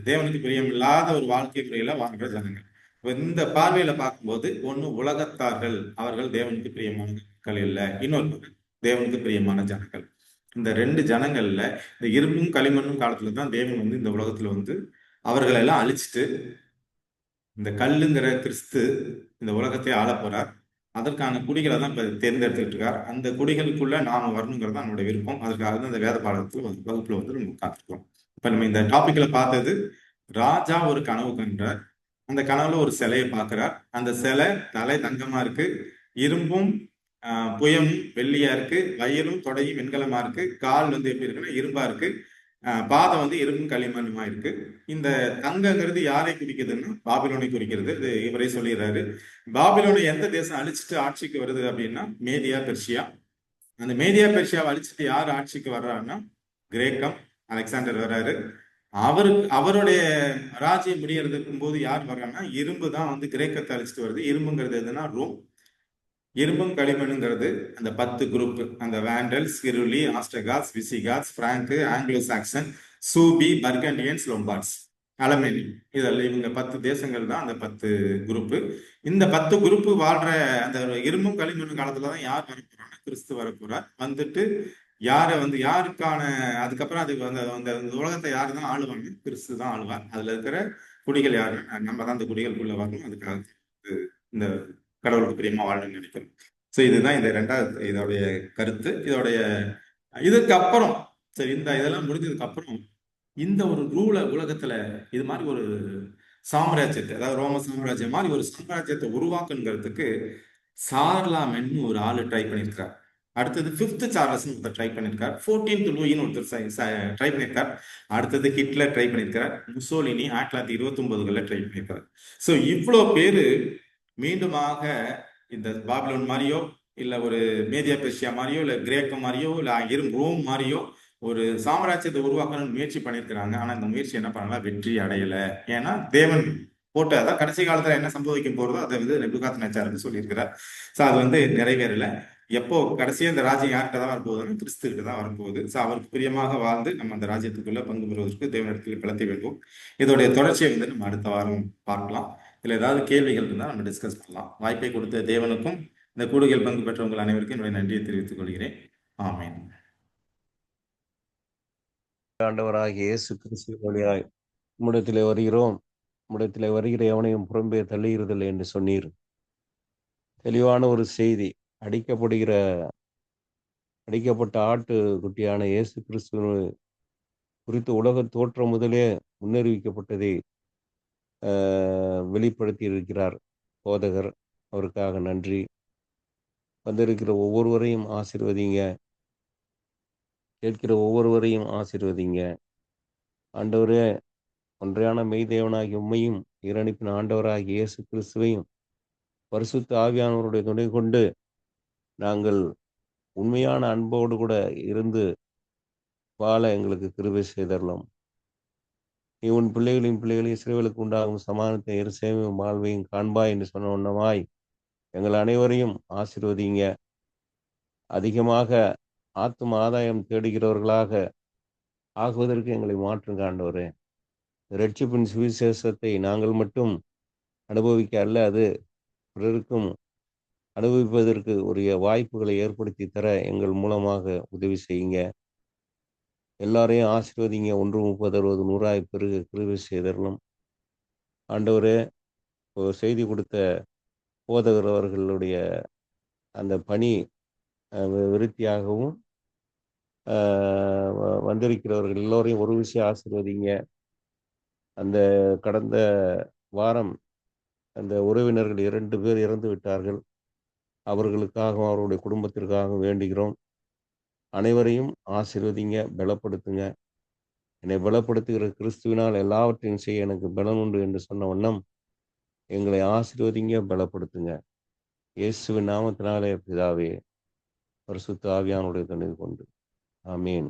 [SPEAKER 2] தேவனுக்கு பிரியமில்லாத ஒரு வாழ்க்கை முறையில வாழ்ற ஜனங்கள். இந்த பார்வையில பார்க்கும்போது ஒண்ணு உலகத்தார்கள், அவர்கள் தேவனுக்கு பிரியமானவர்கள் இல்லை. இன்னொரு தேவனுக்கு பிரியமான ஜனங்கள். இந்த 2 ஜனங்கள்ல இந்த இரும்பும் களிமண்ணும் காலத்துல தான் தேவன் வந்து இந்த உலகத்துல வந்து அவர்களை எல்லாம் அழிச்சிட்டு இந்த கல்லுங்கிற கிறிஸ்து இந்த உலகத்தை ஆள போறார். அதற்கான குடிகளை தான் இப்ப தேர்ந்தெடுத்துட்டு இருக்கார். அந்த குடிகளுக்குள்ள நாம வரணுங்கிறது தான் நம்மளுடைய விருப்பம். அதற்காக தான் இந்த வேத பாடத்துல வகுப்புல வந்து நம்ம காத்துக்கிறோம். இப்ப நம்ம இந்த டாபிக்ல பார்த்தது, ராஜா ஒரு கனவு கண்டார். அந்த கனவுல ஒரு சிலையை பார்க்கிறார். அந்த சிலை தலை தங்கமா இருக்கு, இரும்பும் புயமும் வெள்ளியா இருக்கு, வயிறும் தொடையும் வெண்கலமா இருக்கு, கால் வந்து எப்படி இருக்குன்னா இரும்பா இருக்கு, பாதம் வந்து இரும்பும் களிமண்ணுமா இருக்கு. இந்த தங்கங்கிறது யாரை குறிக்குதுன்னா பாபிலோனை குறிக்கிறது. இது இவரே சொல்லிடுறாரு. பாபிலோனை எந்த தேசம் அழிச்சிட்டு ஆட்சிக்கு வருது அப்படின்னா மேதியா பெர்ஷியா. அந்த மேதியா பெர்ஷியாவை அழிச்சிட்டு யார் ஆட்சிக்கு வர்றாருன்னா கிரேக்கம், அலெக்சாண்டர் வர்றாரு. அவருடைய ராஜ்யம் முடியறதுக்கும் போது யார் வர்றாங்கன்னா இரும்பு தான் வந்து கிரேக்கத்தை அழிச்சிட்டு வருது. இரும்புங்கிறது எதுனா ரோம். இரும்பும் களிமண்ணுங்கிறது அந்த 10 குரூப், அந்த Vandals, Heruli, Ostrogoths, Visigoths, Frank, Anglo Saxon, Suebi, Burgundians, Lombards, Alemanni. இதெல்லாம் இவங்க 10 தேசங்கள் தான் அந்த 10 குரூப். இந்த 10 குரூப் வாழ்ற அந்த இரும்பும் களிமண்ணும் காலத்துல தான் யார் வரப்போறாங்கன்னா கிறிஸ்து வரப்போறார். வந்துட்டு யாரை வந்து யாருக்கான அதுக்கப்புறம் அது அந்த அந்த உலகத்தை யாரு தான் ஆளுவாங்க? கிறிஸ்து தான் ஆளுவார். அதுல இருக்கிற குடிகள் யாரு? நம்ம தான் அந்த குடிகளுக்குள்ள வரணும். அதுக்காக இந்த கடவுளுக்கு பிரியமா வாழணும்னு நினைக்கிறேன். ஸோ இதுதான் இந்த ரெண்டாவது இதோடைய கருத்து. இதுக்கு அப்புறம் சரி, இதெல்லாம் முடிஞ்சதுக்கு அப்புறம் இந்த ஒரு ரூலை உலகத்துல இது மாதிரி ஒரு சாம்ராஜ்யத்தை, அதாவது ரோம சாம்ராஜ்யம் மாதிரி ஒரு சாம்ராஜ்யத்தை உருவாக்குங்கிறதுக்கு சார்லாமென்னு ஒரு ஆளு ட்ரை பண்ணியிருக்கார். அடுத்தது 5th சார்லஸ்னு ஒருத்தர் ட்ரை பண்ணியிருக்கார். 14th லூயின்னு ஒருத்தர் ட்ரை பண்ணியிருக்கார். அடுத்தது ஹிட்லர் ட்ரை பண்ணியிருக்கார். முசோலினி 1929 ட்ரை பண்ணியிருக்கார். ஸோ இவ்வளோ பேரு மீண்டுமாக இந்த பாபிலோன் மாதிரியோ இல்ல ஒரு மேதியா பெர்ஷியா மாதிரியோ இல்ல கிரேக்கம் மாதிரியோ இல்ல ரோம் மாதிரியோ ஒரு சாம்ராஜ்யத்தை உருவாக்கணும்னு முயற்சி பண்ணியிருக்கிறாங்க. ஆனா இந்த முயற்சி என்ன பண்ணல, வெற்றி அடையல. ஏன்னா தேவன் போட்டு அதான் கடைசி காலத்துல என்ன சம்பவிக்க போறதோ அதை வந்து நேபுகாத்நேச்சார் வந்து சொல்லியிருக்கிறார். ஸோ அது வந்து நிறைவேறல. எப்போ கடைசியா இந்த ராஜ்யம் யார்கிட்ட தான் வரப்போகுதுன்னா கிறிஸ்து கிட்ட தான் வரப்போகுது. ஸோ அவருக்கு பிரியமாக வாழ்ந்து நம்ம அந்த ராஜ்யத்துக்குள்ள பங்கு பெறுவதற்கு தேவனிடத்தில் பிளத்தி வேண்டும். இதோடைய தொடர்ச்சியை வந்து நம்ம அடுத்த வாரம் பார்க்கலாம். இதுல ஏதாவது கேள்விகள் இருந்தால் நம்ம டிஸ்கஸ் பண்ணலாம். வாய்ப்பை கொடுத்த தேவனுக்கும் இந்த கூடுதல் பங்கு பெற்றவங்கள் அனைவருக்கும் என்னுடைய நன்றியை தெரிவித்துக் கொள்கிறேன். ஆமென்.
[SPEAKER 3] ஆண்டவராகிய இயேசு கிறிஸ்து வழியாய் உம்மிடத்திலே வருகிறோம். உம்மிடத்திலே வருகிற எவனையும் புறம்பே தள்ளுகிறதில்லை என்று சொன்னீர். தெளிவான ஒரு செய்தி. அடிக்கப்பட்ட ஆட்டு குட்டியான இயேசு கிறிஸ்துவ குறித்து உலக தோற்றம் முதலே முன்னறிவிக்கப்பட்டதை வெளிப்படுத்தி இருக்கிறார் போதகர். அவருக்காக நன்றி. வந்திருக்கிற ஒவ்வொருவரையும் ஆசீர்வதிங்க. கேட்கிற ஒவ்வொருவரையும் ஆசீர்வதிங்க. ஆண்டவரே, ஒன்றையான மெய்தேவனாகி உம்மையும் இரணிப்பின் ஆண்டவராகிய இயேசு கிறிஸ்துவையும் பரிசுத்த ஆவியானவருடைய துணை கொண்டு நாங்கள் உண்மையான அன்போடு கூட இருந்து வாழ எங்களுக்கு கிருபை செய்தரலாம். நீ உன் பிள்ளைகளையும் இஸ்ரவேலுக்கு உண்டாகும் சமானத்தை எருசலேமையும் வாழ்வையும் காண்பாய் என்று சொன்ன வண்ணமாய் எங்கள் அனைவரையும் ஆசீர்வதிங்க. அதிகமாக ஆத்தும ஆதாயம் தேடுகிறவர்களாக ஆகுவதற்கு எங்களை மாற்றுங்க ஆண்டவரே. இரட்சிப்பின் சுவிசேஷத்தை நாங்கள் மட்டும் அனுபவிக்க அல்ல, அது பிறருக்கும் அனுபவிப்பதற்கு உரிய வாய்ப்புகளை ஏற்படுத்தி தர எங்கள் மூலமாக உதவி செய்யுங்க. எல்லாரையும் ஆசீர்வதிங்க. 1, 30, 60, 100 பெருக கிருபை செய்தரலாம். ஆண்டவரே, ஒரு செய்தி கொடுத்த போதகர் அவர்களுடைய அந்த பணி விருத்தியாகவும் வந்திருக்கிறவர்கள் எல்லோரையும் ஒரு விஷயம் ஆசீர்வதிங்க. அந்த கடந்த வாரம் அந்த உறவினர்கள் 2 பேர் இறந்து விட்டார்கள். அவர்களுக்காகவும் அவருடைய குடும்பத்திற்காகவும் வேண்டுகிறோம். அனைவரையும் ஆசீர்வதிங்க, பலப்படுத்துங்க. என்னை பலப்படுத்துகிற கிறிஸ்துவினால் எல்லாவற்றையும் செய்ய எனக்கு பலன் உண்டு என்று சொன்ன வண்ணம் எங்களை ஆசீர்வதிங்க, பலப்படுத்துங்க. இயேசுவின் நாமத்தினாலே பிதாவே, பரிசுத்த ஆவியானுடைய துணை கொண்டு. ஆமீன்.